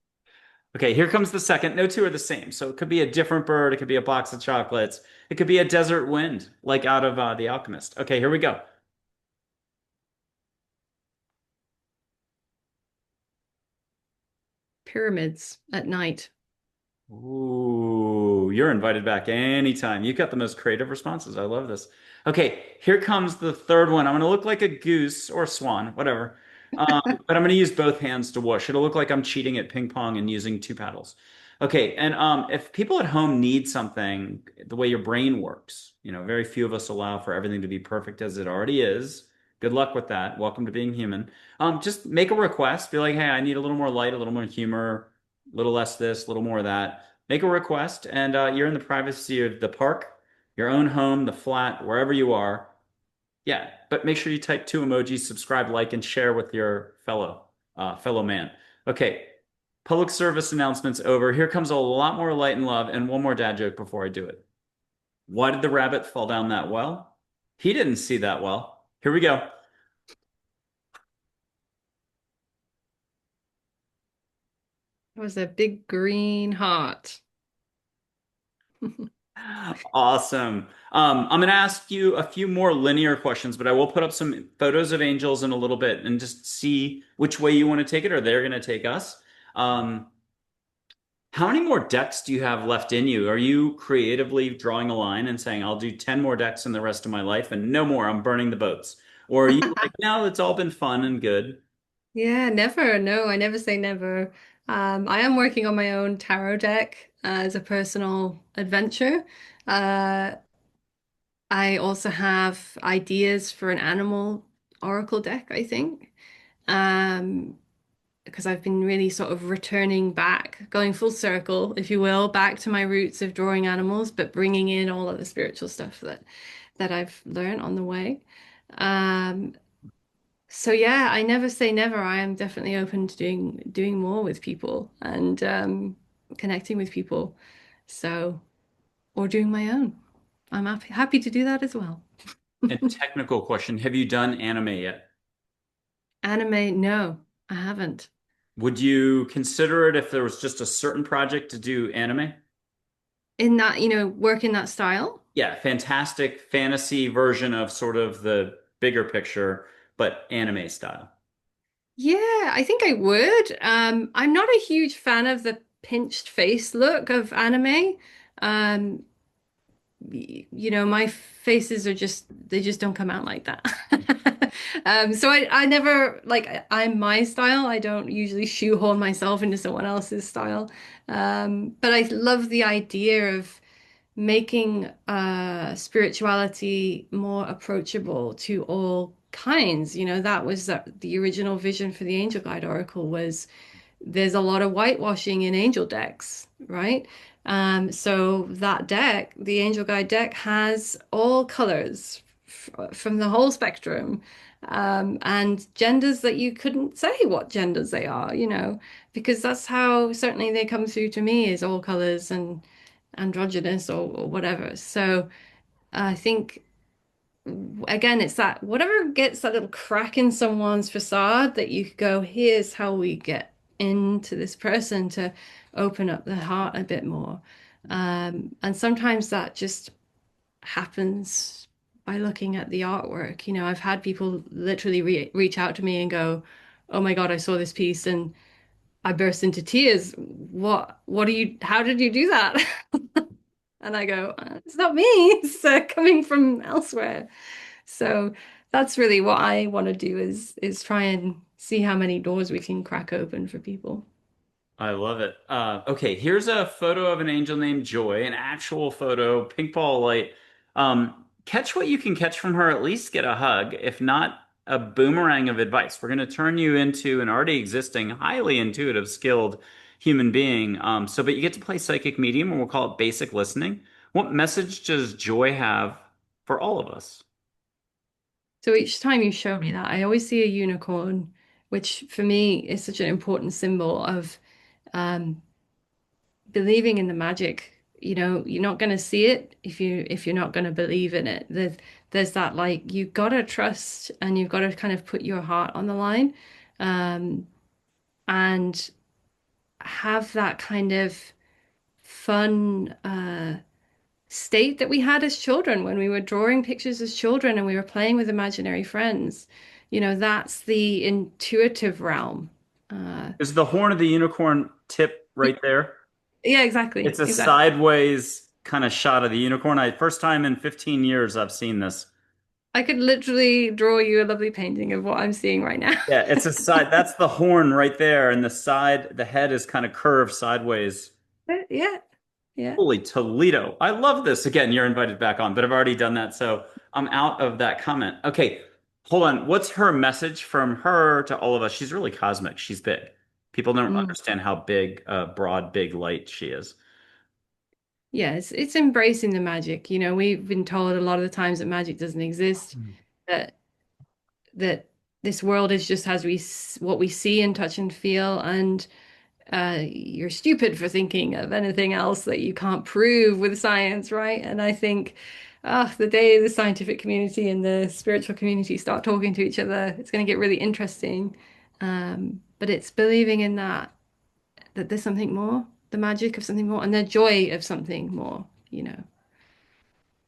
Okay, here comes the second. No two are the same. So it could be a different bird. It could be a box of chocolates. It could be a desert wind, like out of The Alchemist. Okay, here we go. pyramids at night. Ooh, you're invited back anytime. You got the most creative responses. I love this. Okay, here comes the third one. I'm going to look like a goose or a swan, whatever. But I'm going to use both hands to whoosh. It'll look like I'm cheating at ping pong and using two paddles. Okay, and if people at home need something, the way your brain works, very few of us allow for everything to be perfect as it already is. Good luck with that. Welcome to being human. Just make a request. Be like, hey, I need a little more light, a little more humor, a little less this, a little more of that. Make a request, and you're in the privacy of the park, your own home, the flat, wherever you are. Yeah, but make sure you type two emojis, subscribe, like, and share with your fellow man. Okay, public service announcements over. Here comes a lot more light and love, and one more dad joke before I do it. Why did the rabbit fall down that well? He didn't see that well. Here we go. It was a big green heart. Awesome. I'm going to ask you a few more linear questions, but I will put up some photos of angels in a little bit and just see which way you want to take it or they're going to take us. Um, how many more decks do you have left in you? Are you creatively drawing a line and saying, I'll do 10 more decks in the rest of my life and no more, I'm burning the boats? Or are you like, no, it's all been fun and good? Yeah, never. No, I never say never. I am working on my own tarot deck as a personal adventure. Uh, I also have ideas for an animal oracle deck, I think. Um, because I've been really sort of returning back, going full circle, if you will, back to my roots of drawing animals, but bringing in all of the spiritual stuff that I've learned on the way. Um, so yeah, I never say never. I am definitely open to doing more with people and connecting with people. So, or doing my own. I'm happy to do that as well. And technical question, have you done anime yet? Anime, no, I haven't. Would you consider it if there was just a certain project to do anime? In that, work in that style. Yeah, fantastic fantasy version of sort of the bigger picture, but anime style. Yeah, I think I would. I'm not a huge fan of the pinched face look of anime. Um, my faces are they just don't come out like that. So I never like I'm my style. I don't usually shoehorn myself into someone else's style. But I love the idea of making spirituality more approachable to all kinds. That was the original vision for the Angel Guide Oracle was there's a lot of whitewashing in angel decks, right? So that deck, the Angel Guide deck, has all colors from the whole spectrum, and genders that you couldn't say what genders they are, because that's how certainly they come through to me is all colors and androgynous or whatever. So I think again, it's that whatever gets that little crack in someone's facade that you go, here's how we get into this person to open up the heart a bit more. And sometimes that just happens by looking at the artwork. I've had people literally reach out to me and go, "Oh my God, I saw this piece and I burst into tears. What do you, how did you do that?" And I go, "It's not me. It's coming from elsewhere." So that's really what I want to do is try and see how many doors we can crack open for people. I love it. Okay, here's a photo of an angel named Joy, an actual photo, pink ball light. Catch what you can catch from her, at least get a hug, if not a boomerang of advice. We're going to turn you into an already existing, highly intuitive, skilled human being. But you get to play psychic medium, and we'll call it basic listening. What message does Joy have for all of us? So each time you show me that, I always see a unicorn, which for me is such an important symbol of um, believing in the magic. You're not going to see it if you're not going to believe in it. There's that like you've got to trust and you've got to kind of put your heart on the line, um, and have that kind of fun state that we had as children when we were drawing pictures as children and we were playing with imaginary friends. That's the intuitive realm. Uh, Is the horn of the unicorn tip right there? yeah, exactly, It's a exactly. sideways kind of shot of the unicorn. First time in 15 years I've seen this. I could literally draw you a lovely painting of what I'm seeing right now. Yeah, it's a side. That's the horn right there, and the side, the head is kind of curved sideways. Yeah, yeah. Holy Toledo. I love this. Again, you're invited back on, but I've already done that, so I'm out of that comment. Okay, hold on. What's her message from her to all of us? She's really cosmic. She's big. People don't Mm. understand how big, broad, big light she is. Yeah, it's embracing the magic. We've been told a lot of the times that magic doesn't exist, that that this world is just as what we see and touch and feel, and you're stupid for thinking of anything else that you can't prove with science, right? And I think, the day the scientific community and the spiritual community start talking to each other, it's going to get really interesting. But it's believing in that there's something more, the magic of something more, and the joy of something more.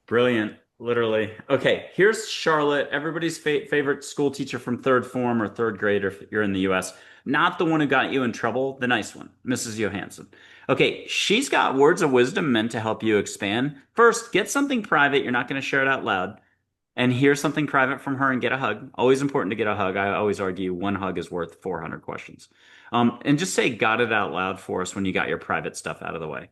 Brilliant, literally. Okay, here's Charlotte, everybody's favorite school teacher from third form or third grade if you're in the US. Not the one who got you in trouble, the nice one, Mrs. Johansson. Okay, she's got words of wisdom meant to help you expand. First, get something private. You're not going to share it out loud. And hear something private from her and get a hug. Always important to get a hug. I always argue one hug is worth 400 questions. And just say, got it out loud for us when you got your private stuff out of the way.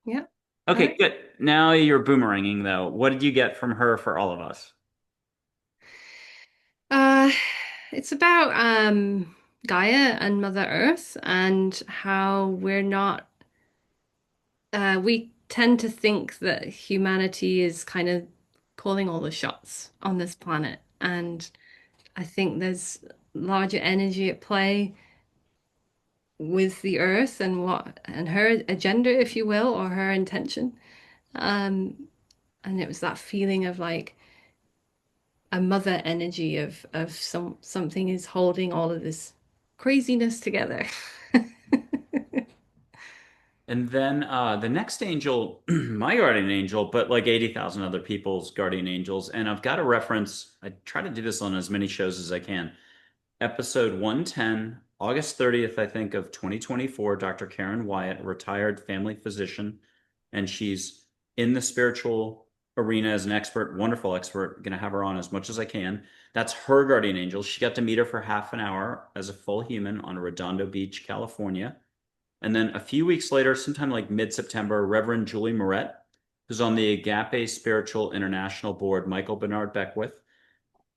Yeah. All Okay, right. good. Now you're boomeranging though. What did you get from her for all of us? Uh, it's about Gaia and Mother Earth and how we tend to think that humanity is kind of calling all the shots on this planet. And I think there's larger energy at play with the Earth and her agenda, if you will, or her intention. Um, and it was that feeling of like a mother energy of something is holding all of this craziness together. And then the next angel, my guardian angel, but like 80,000 other people's guardian angels. And I've got a reference. I try to do this on as many shows as I can. Episode 110, August 30th, I think, of 2024. Dr. Karen Wyatt, a retired family physician, and she's in the spiritual arena as an expert, wonderful expert. Going to have her on as much as I can. That's her guardian angel. She got to meet her for half an hour as a full human on Redondo Beach, California. And then a few weeks later, sometime like mid-September, Reverend Julie Moret, who's on the Agape Spiritual International Board, Michael Bernard Beckwith,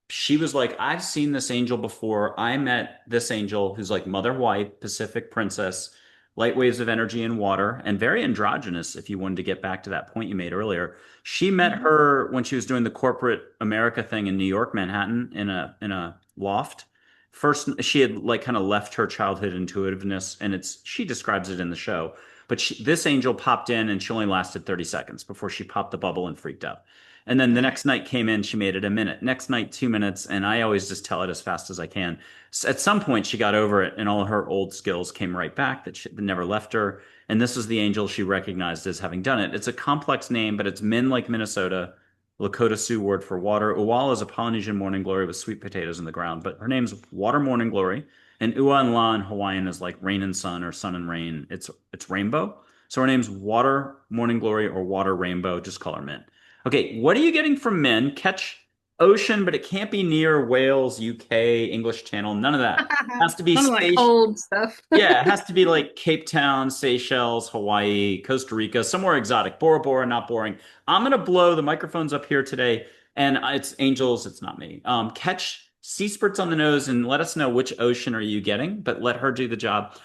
she was like, I've seen this angel before. I met this angel who's like Mother White, Pacific Princess, light waves of energy and water, and very androgynous, if you wanted to get back to that point you made earlier. She met Mhm. her when she was doing the corporate America thing in New York, Manhattan, in a loft. First, she had like kind of left her childhood intuitiveness, and it's she describes it in the show. But this angel popped in, and she only lasted 30 seconds before she popped the bubble and freaked out. And then the Okay. next night came in, she made it a minute. Next night, 2 minutes, and I always just tell it as fast as I can. At some point, she got over it, and all her old skills came right back that never left her. And this is the angel she recognized as having done it. It's a complex name, but it's Min like Minnesota, Lakota Sioux word for water. Uwal is a Polynesian morning glory with sweet potatoes in the ground, but her name's Water Morning Glory. And Ua and La in Hawaiian is like rain and sun or sun and rain. It's rainbow. So her name's Water Morning Glory or Water Rainbow. Just call her Min. Okay, what are you getting from Min? Catch ocean, but it can't be near Wales, UK, English Channel, none of that. Has to be None of that space. cold stuff. Yeah, it has to be like Cape Town, Seychelles, Hawaii, Costa Rica, somewhere exotic. Bora Bora, not boring. I'm gonna blow the microphones up here today, and it's angels, it's not me. Catch sea spurts on the nose and let us know which ocean are you getting, but let her do the job.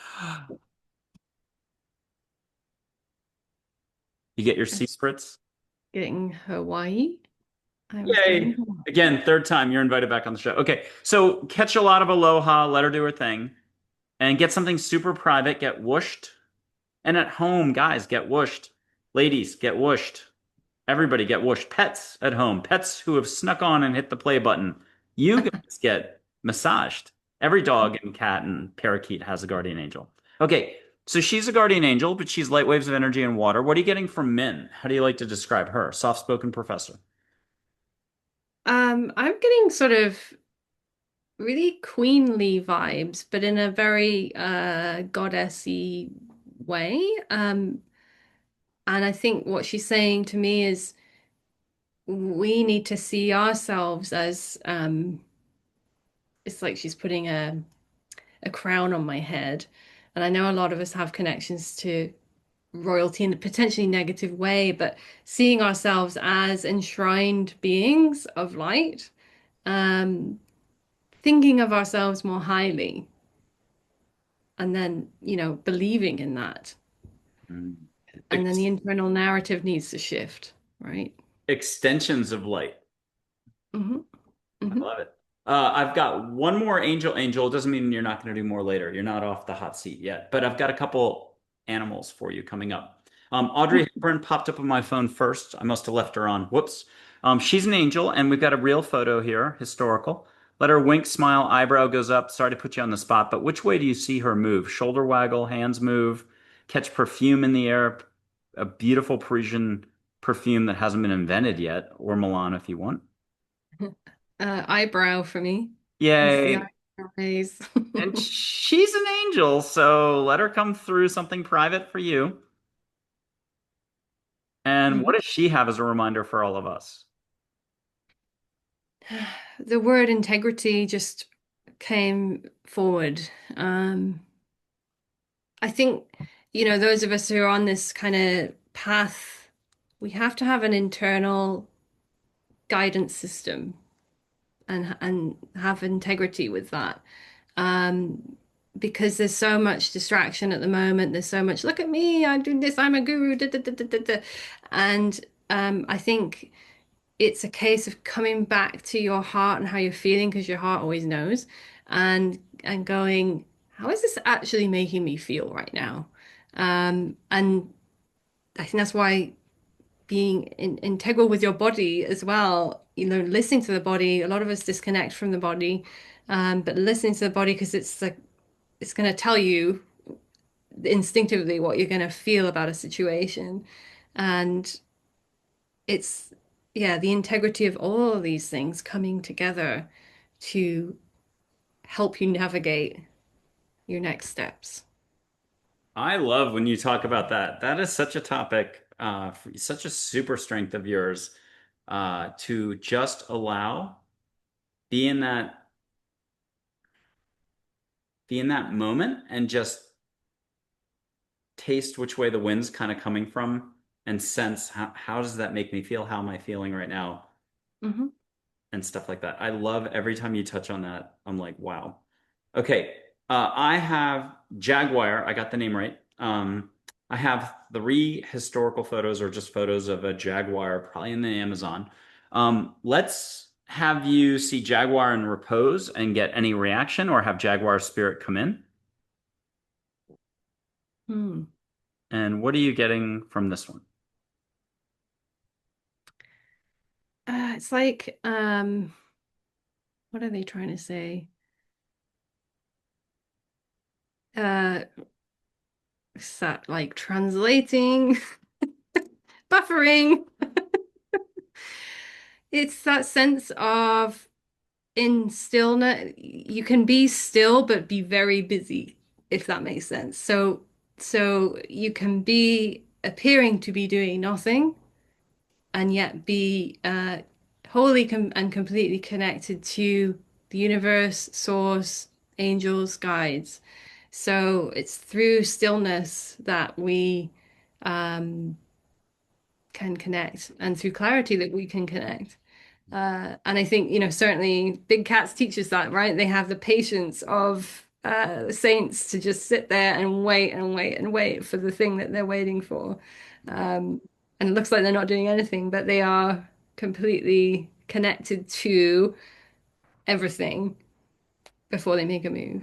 You get your sea spurts? Getting Hawaii. I was getting Yay. Again, third time you're invited back on the show. Okay, so catch a lot of aloha, let her do her thing, and get something super private, get whooshed. And at home, guys, get whooshed. Ladies, get whooshed. Everybody get whooshed. Pets at home, pets who have snuck on and hit the play button. You guys get massaged. Every dog and cat and parakeet has a guardian angel. Okay, so she's a guardian angel, but she's light waves of energy and water. What are you getting from Min? How do you like to describe her? Soft-spoken professor. I'm getting sort of really queenly vibes, but in a very goddessy way. And I think what she's saying to me is we need to see ourselves as it's like she's putting a crown on my head. And I know a lot of us have connections to royalty in a potentially negative way, but seeing ourselves as enshrined beings of light, um, thinking of ourselves more highly, and then, believing in that. Mm. And then the internal narrative needs to shift, right? Extensions of light. Hmm. I Hmm. love it. I've got one more angel. It doesn't mean you're not going to do more later. You're not off the hot seat yet, but I've got a couple animals for you coming up. Audrey Hepburn popped up on my phone first. I must have left her on. Whoops. She's an angel, and we've got a real photo here, historical. Let her wink, smile, eyebrow goes up. Sorry to put you on the spot, but which way do you see her move? Shoulder waggle, hands move, catch perfume in the air, a beautiful Parisian perfume that hasn't been invented yet, or Milan if you want. Eyebrow for me. It's the Yay. eyes. And she's an angel, so let her come through something private for you. And what Mhm. does she have as a reminder for all of us? The word integrity just came forward. Um, I think, those of us who are on this kind of path, we have to have an internal guidance system and have integrity with that. Um, because there's so much distraction at the moment. There's so much, look at me, I'm doing this, I'm a guru, da, da, da, da, da, da. And I think it's a case of coming back to your heart and how you're feeling, because your heart always knows, and going, how is this actually making me feel right now? And I think that's why being integral with your body as well, listening to the body. A lot of us disconnect from the body, but listening to the body because it's going to tell you instinctively what you're going to feel about a situation, and it's yeah, the integrity of all of these things coming together to help you navigate your next steps. I love when you talk about that. That is such a topic, such a super strength of yours, to just allow, be in that, be in that moment and just taste which way the wind's kind of coming from and sense how does that make me feel? How am I feeling right now? Hmm. And stuff like that. I love every time you touch on that. I'm like, wow. Okay. I have Jaguar. I got the name right. Um, I have three historical photos or just photos of a jaguar, probably in the Amazon. Let's have you see jaguar in repose and get any reaction, or have jaguar spirit come in. Hmm. And what are you getting from this one? It's like, what are they trying to say? Uh, is that like translating, buffering? It's that sense of in stillness, you can be still but be very busy, if that makes sense. So you can be appearing to be doing nothing and yet be wholly com and completely connected to the universe, source, angels, guides. So it's through stillness that we um, can connect, and through clarity that we can connect. And I think, certainly big cats teach us that, right? They have the patience of saints to just sit there and wait and wait and wait for the thing that they're waiting for. Um, and it looks like they're not doing anything, but they are completely connected to everything before they make a move.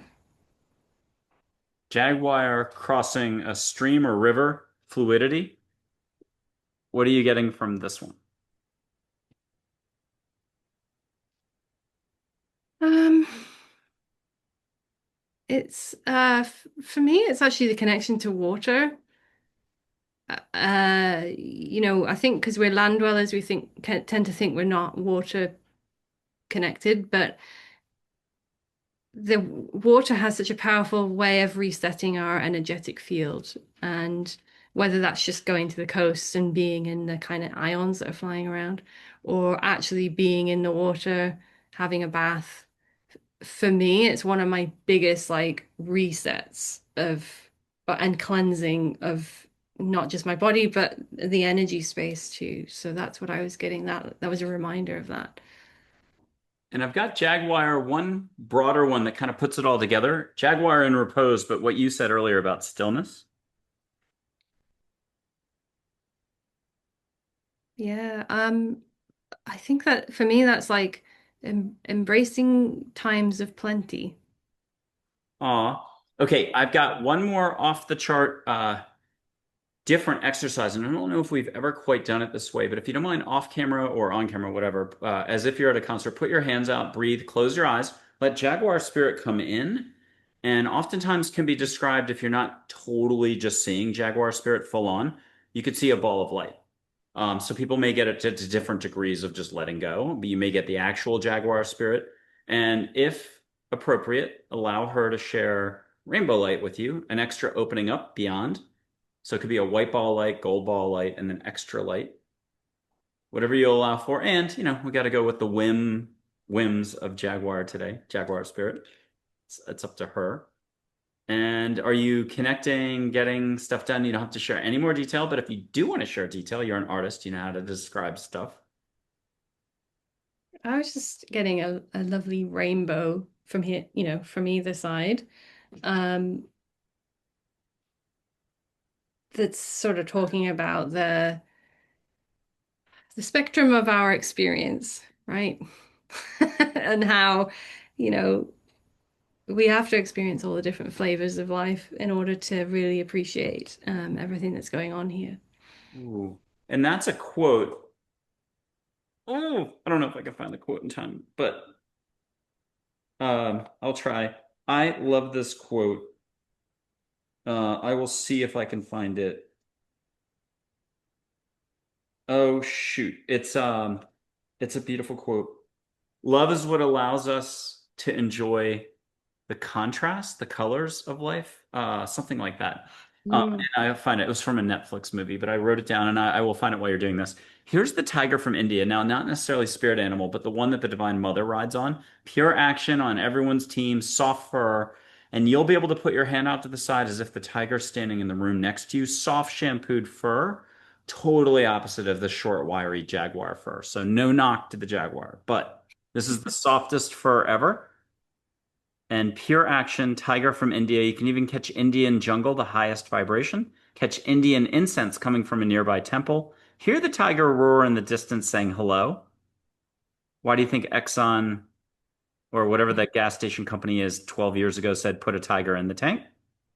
Jaguar crossing a stream or river, fluidity. What are you getting from this one? Um, it's for me, it's actually the connection to water. I think because we're land dwellers, we tend to think we're not water connected, but the water has such a powerful way of resetting our energetic field. And whether that's just going to the coast and being in the kind of ions that are flying around, or actually being in the water, having a bath, for me, it's one of my biggest like resets of and cleansing of not just my body, but the energy space too. So that's what I was getting. That was a reminder of that. And I've got Jaguar, one broader one that kind of puts it all together. Jaguar in repose, but what you said earlier about stillness. Yeah. I think that for me, that's like embracing times of plenty. Aw. Okay, I've got one more off the chart different exercise, and I don't know if we've ever quite done it this way, but if you don't mind, off camera or on camera, whatever, as if you're at a concert, put your hands out, breathe, close your eyes, let Jaguar spirit come in, and oftentimes can be described if you're not totally just seeing Jaguar spirit full on, you could see a ball of light. So people may get it to different degrees of just letting go, but you may get the actual Jaguar spirit, and if appropriate, allow her to share rainbow light with you, an extra opening up beyond. So it could be a white ball light, gold ball light, and then extra light, whatever you allow for. And, we got to go with the whims of Jaguar today, Jaguar Spirit. It's up to her. And are you connecting, getting stuff done? You don't have to share any more detail, but if you do want to share detail, you're an artist, you know how to describe stuff. I was just getting a lovely rainbow from here, from either side. Um, that's sort of talking about the spectrum of our experience, right? And how, you know, we have to experience all the different flavors of life in order to really appreciate everything that's going on here. Ooh. And that's a quote. Oh, I don't know if I can find the quote in time, but I'll try. I love this quote. I will see if I can find it. Oh shoot. It's a beautiful quote. Love is what allows us to enjoy the contrast, the colors of life. Something like that. Mm. And I find it was from a Netflix movie, but I wrote it down and I will find it while you're doing this. Here's the tiger from India. Now, not necessarily spirit animal, but the one that the Divine Mother rides on. Pure action on everyone's team, soft fur, and you'll be able to put your hand out to the side as if the tiger's standing in the room next to you. Soft shampooed fur, totally opposite of the short, wiry jaguar fur. So no knock to the jaguar, but this is the softest fur ever. And pure action, tiger from India. You can even catch Indian jungle, the highest vibration. Catch Indian incense coming from a nearby temple. Hear the tiger roar in the distance saying hello. Why do you think Exxon or whatever that gas station company is 12 years ago said put a tiger in the tank?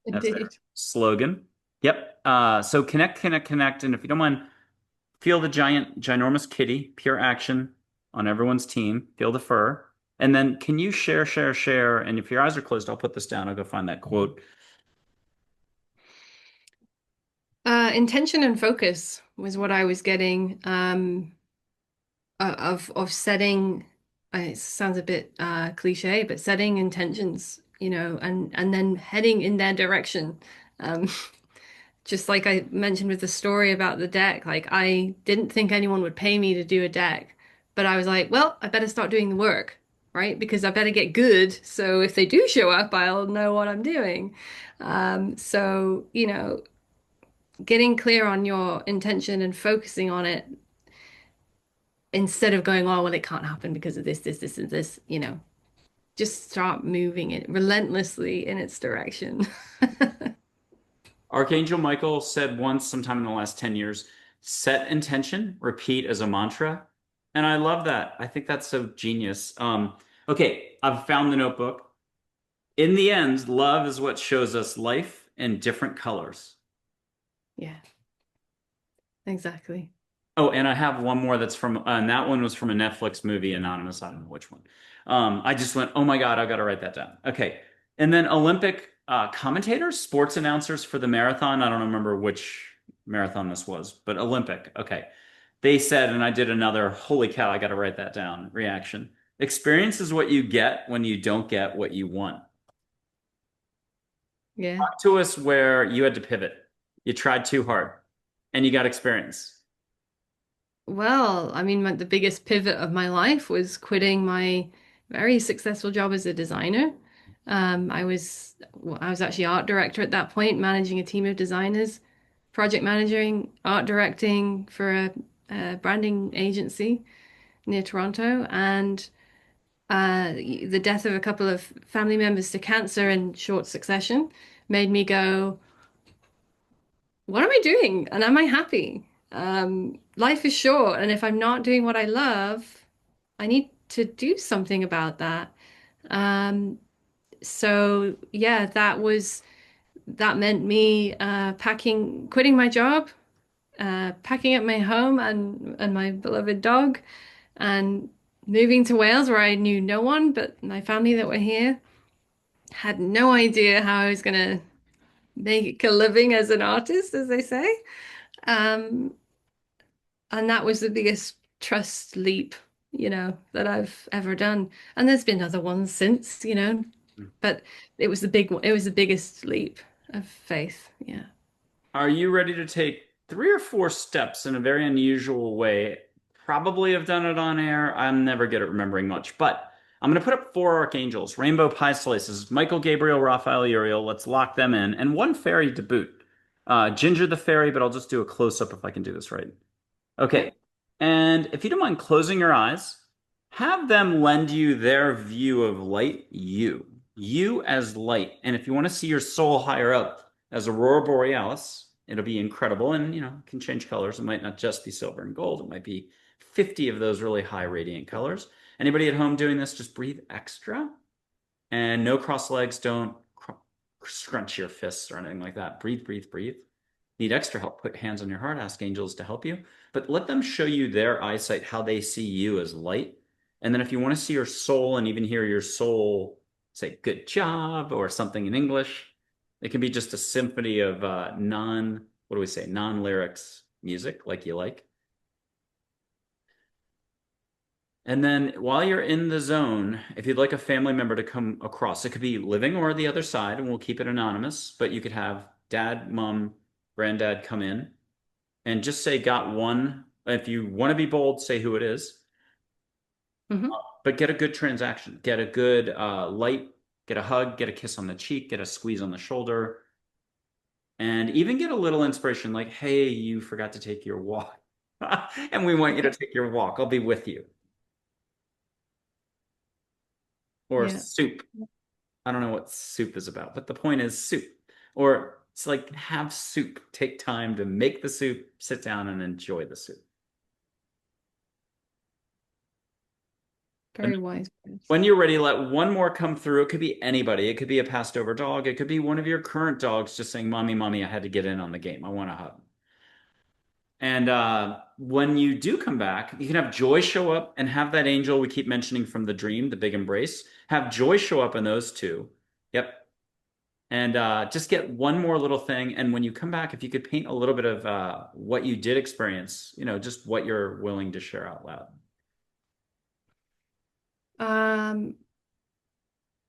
That's their Indeed. slogan. Yep. So connect, connect, connect. And if you don't mind, feel the ginormous kitty, pure action on everyone's team. Feel the fur. And then can you share, share, share? And if your eyes are closed, I'll put this down. I'll go find that quote. Intention and focus was what I was getting of setting. It sounds a bit cliche, but setting intentions, and then heading in their direction. Um, just like I mentioned with the story about the deck, like I didn't think anyone would pay me to do a deck, but I was like, well, I better start doing the work, right? Because I better get good. So if they do show up, I'll know what I'm doing. So, getting clear on your intention and focusing on it instead of going, oh, well, it can't happen because of this, and this, just start moving it relentlessly in its direction. Archangel Michael said once, sometime in the last 10 years, set intention, repeat as a mantra. And I love that. I think that's so genius. Okay, I've found the notebook. In the end, love is what shows us life in different colors. Yeah, exactly. Oh, and I have one more that's from, and that one was from a Netflix movie, Anonymous. I don't know which one. I just went, oh my God, I got to write that down. Okay. And then Olympic commentators, sports announcers for the marathon. I don't remember which marathon this was, but Olympic. Okay. They said, and I did another, holy cow, I got to write that down reaction. Experience is what you get when you don't get what you want. Yeah. Talk to us where you had to pivot. You tried too hard and you got experience. Well, I mean, the biggest pivot of my life was quitting my very successful job as a designer. I was actually art director at that point, managing a team of designers, project managing, art directing for a branding agency near Toronto, and the death of a couple of family members to cancer in short succession made me go, what am I doing? And am I happy? Life is short, and if I'm not doing what I love, I need to do something about that. Um, so yeah, that meant me quitting my job, packing up my home and my beloved dog, and moving to Wales, where I knew no one but my family that were here. Had no idea how I was gonna make a living as an artist, as they say. Um, And that was the biggest trust leap, that I've ever done. And there's been other ones since, but it was the big one. It was the biggest leap of faith. Yeah. Are you ready to take 3 or 4 steps in a very unusual way? Probably have done it on air. I'm never good at remembering much, but I'm going to put up 4 archangels, rainbow pie slices, Michael, Gabriel, Raphael, Uriel. Let's lock them in, and 1 fairy to boot. Ginger the fairy, but I'll just do a close up if I can do this right. Okay. Okay. And if you don't mind closing your eyes, have them lend you their view of light, you as light. And if you want to see your soul higher up as Aurora Borealis, it'll be incredible. And, it can change colors. It might not just be silver and gold. It might be 50 of those really high radiant colors. Anybody at home doing this, just breathe extra and no cross legs. Don't scrunch your fists or anything like that. Breathe, breathe, breathe. Need extra help? Put hands on your heart. Ask angels to help you. But let them show you their eyesight, how they see you as light. And then if you want to see your soul and even hear your soul say good job or something in English, it can be just a symphony of what do we say, non-lyrics music like you like. And then while you're in the zone, if you'd like a family member to come across, it could be living or the other side, and we'll keep it anonymous, but you could have dad, mom, granddad come in and just say, got one. If you want to be bold, say who it is, Hmm. but get a good transaction, get a good light, get a hug, get a kiss on the cheek, get a squeeze on the shoulder, and even get a little inspiration like, hey, you forgot to take your walk. And we want you to take your walk. I'll be with you. Or Yeah. soup. I don't know what soup is about, but the point is soup. Or it's like have soup. Take time to make the soup, sit down and enjoy the soup. And Very wise words. when you're ready, let one more come through. It could be anybody. It could be a passed over dog. It could be one of your current dogs just saying, Mommy, Mommy, I had to get in on the game. I want a hug. And when you do come back, you can have joy show up and have that angel we keep mentioning from the dream, the big embrace. Have joy show up in those two. Yep. And just get one more little thing. And when you come back, if you could paint a little bit of what you did experience, just what you're willing to share out loud. Um,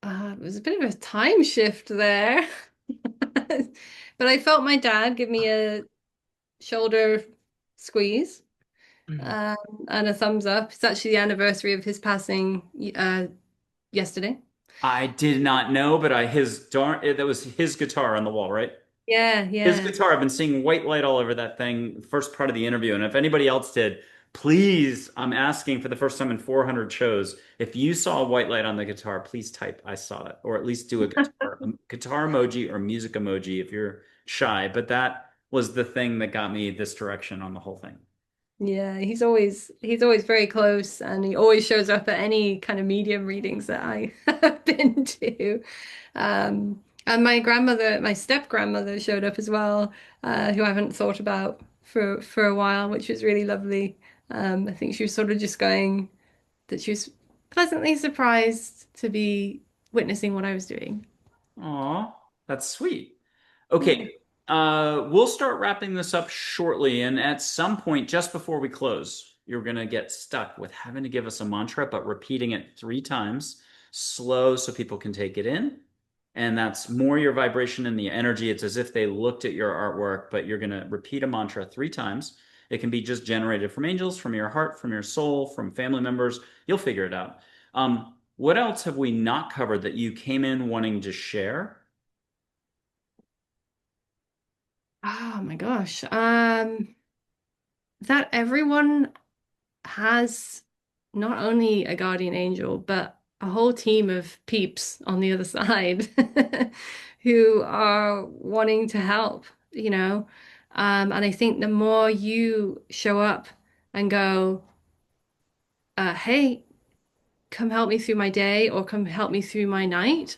it was a bit of a time shift there. But I felt my dad give me a shoulder squeeze um, and a thumbs up. It's actually the anniversary of his passing yesterday. I did not know, but that was his guitar on the wall, right? Yeah, His yeah. guitar, I've been seeing white light all over that thing, first part of the interview. And if anybody else did, please, I'm asking for the first time in 400 shows, if you saw a white light on the guitar, please type, I saw it, or at least do a guitar emoji or music emoji if you're shy. But that was the thing that got me this direction on the whole thing. Yeah, he's always very close and he always shows up at any kind of medium readings that I have been to. And my grandmother, my step grandmother showed up as well, who I haven't thought about for a while, which was really lovely. I think she was sort of just going that she was pleasantly surprised to be witnessing what I was doing. Aw, that's sweet. Yeah. Okay, we'll start wrapping this up shortly, and at some point, just before we close, you're gonna get stuck with having to give us a mantra, but repeating it 3 times, slow so people can take it in. And that's more your vibration and the energy. It's as if they looked at your artwork, but you're gonna repeat a mantra 3 times. It can be just generated from angels, from your heart, from your soul, from family members. You'll figure it out. What else have we not covered that you came in wanting to share? Oh my gosh. That everyone has not only a guardian angel, but a whole team of peeps on the other side who are wanting to help, you know. And I think the more you show up and go, hey, come help me through my day or come help me through my night,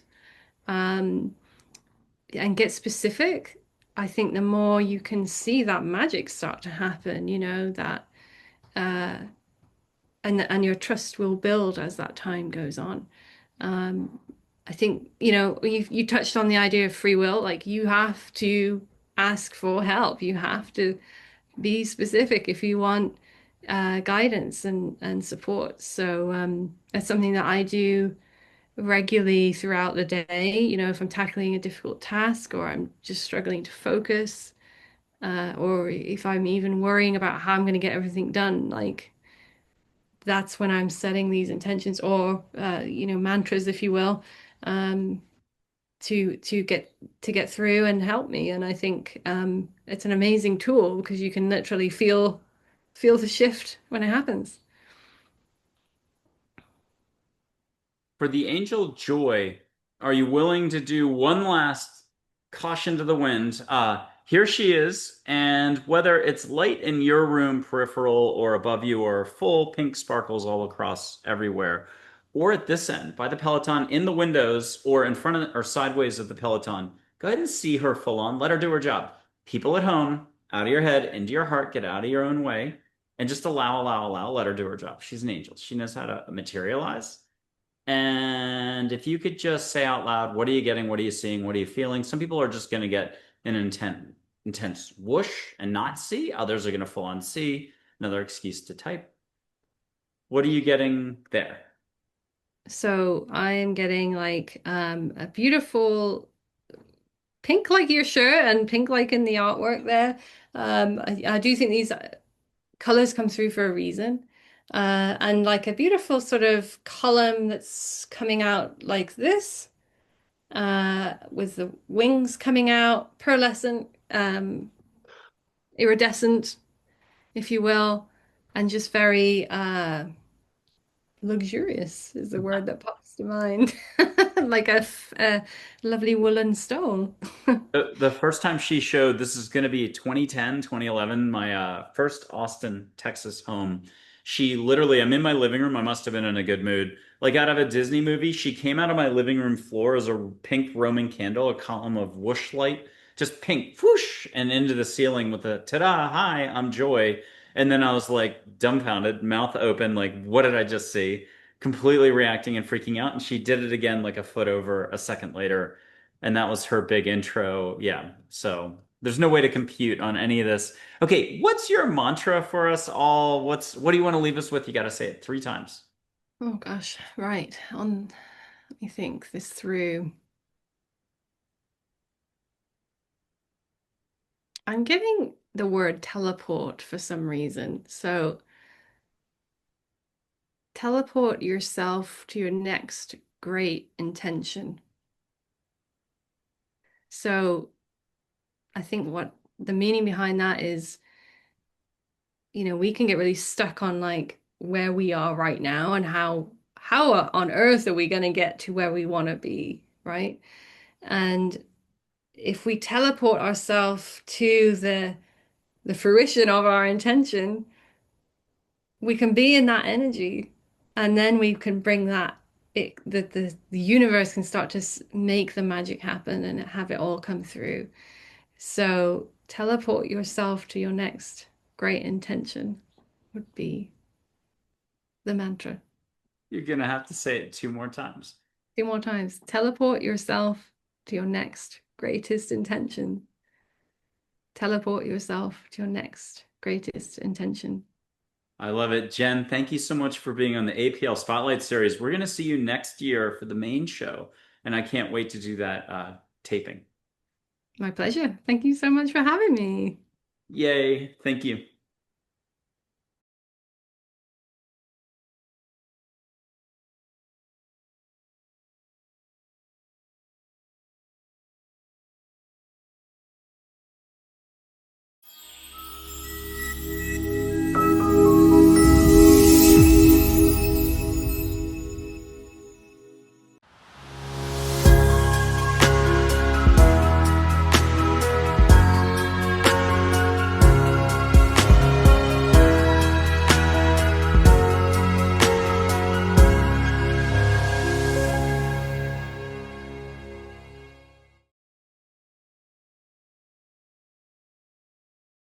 um, and get specific, I think the more you can see that magic start to happen, that uh, and your trust will build as that time goes on. Um, I think, you touched on the idea of free will, like you have to ask for help. You have to be specific if you want guidance and support. So that's something that I do regularly throughout the day. If I'm tackling a difficult task or I'm just struggling to focus, or if I'm even worrying about how I'm going to get everything done, like that's when I'm setting these intentions or mantras, if you will, um, to get through and help me. And I think it's an amazing tool because you can literally feel the shift when it happens. For the angel Joy, are you willing to do one last caution to the wind? Here she is, and whether it's light in your room, peripheral, or above you, or full pink sparkles all across everywhere, or at this end by the Peloton in the windows, or in front of or sideways of the Peloton, go ahead and see her full on. Let her do her job. People at home, out of your head, into your heart, get out of your own way, and just allow, let her do her job. She's an angel. She knows how to materialize. And if you could just say out loud, what are you getting? What are you seeing? What are you feeling? Some people are just going to get an intense whoosh and not see. Others are going to full on see. Another excuse to type. What are you getting there? So I am getting like a beautiful pink like your shirt and pink like in the artwork there. I do think these colors come through for a reason. And like a beautiful sort of column that's coming out like this, with the wings coming out, pearlescent, iridescent, if you will, and just very Luxurious is the word that pops to mind. Like a lovely woolen stole. The first time she showed, this is going to be 2010, 2011, my first Austin, Texas home. She literally, I'm in my living room. I must have been in a good mood. Like out of a Disney movie, she came out of my living room floor as a pink Roman candle, a column of whoosh light, just pink, whoosh, and into the ceiling with a ta-da, hi, I'm Joy. And then I was like dumbfounded, mouth open, like, what did I just see? Completely reacting and freaking out. And she did it again like a foot over a second later, and that was her big intro. Yeah. So there's no way to compute on any of this. Okay, what's your mantra for us all? What do you want to leave us with? You got to say it 3 times. Oh gosh, right. Let me think this through. I'm giving the word teleport for some reason. So teleport yourself to your next great intention. So I think what the meaning behind that is, we can get really stuck on like where we are right now and how on earth are we going to get to where we want to be, right? And if we teleport ourselves to the fruition of our intention, we can be in that energy, and then we can bring that the universe can start to make the magic happen and have it all come through. So teleport yourself to your next great intention would be the mantra. You're gonna have to say it 2 more times. 2 more times. Teleport yourself to your next greatest intention. Teleport yourself to your next greatest intention. I love it. Jen, thank you so much for being on the APL Spotlight Series. We're gonna see you next year for the main show, and I can't wait to do that taping. My pleasure. Thank you so much for having me. Yay. Thank you.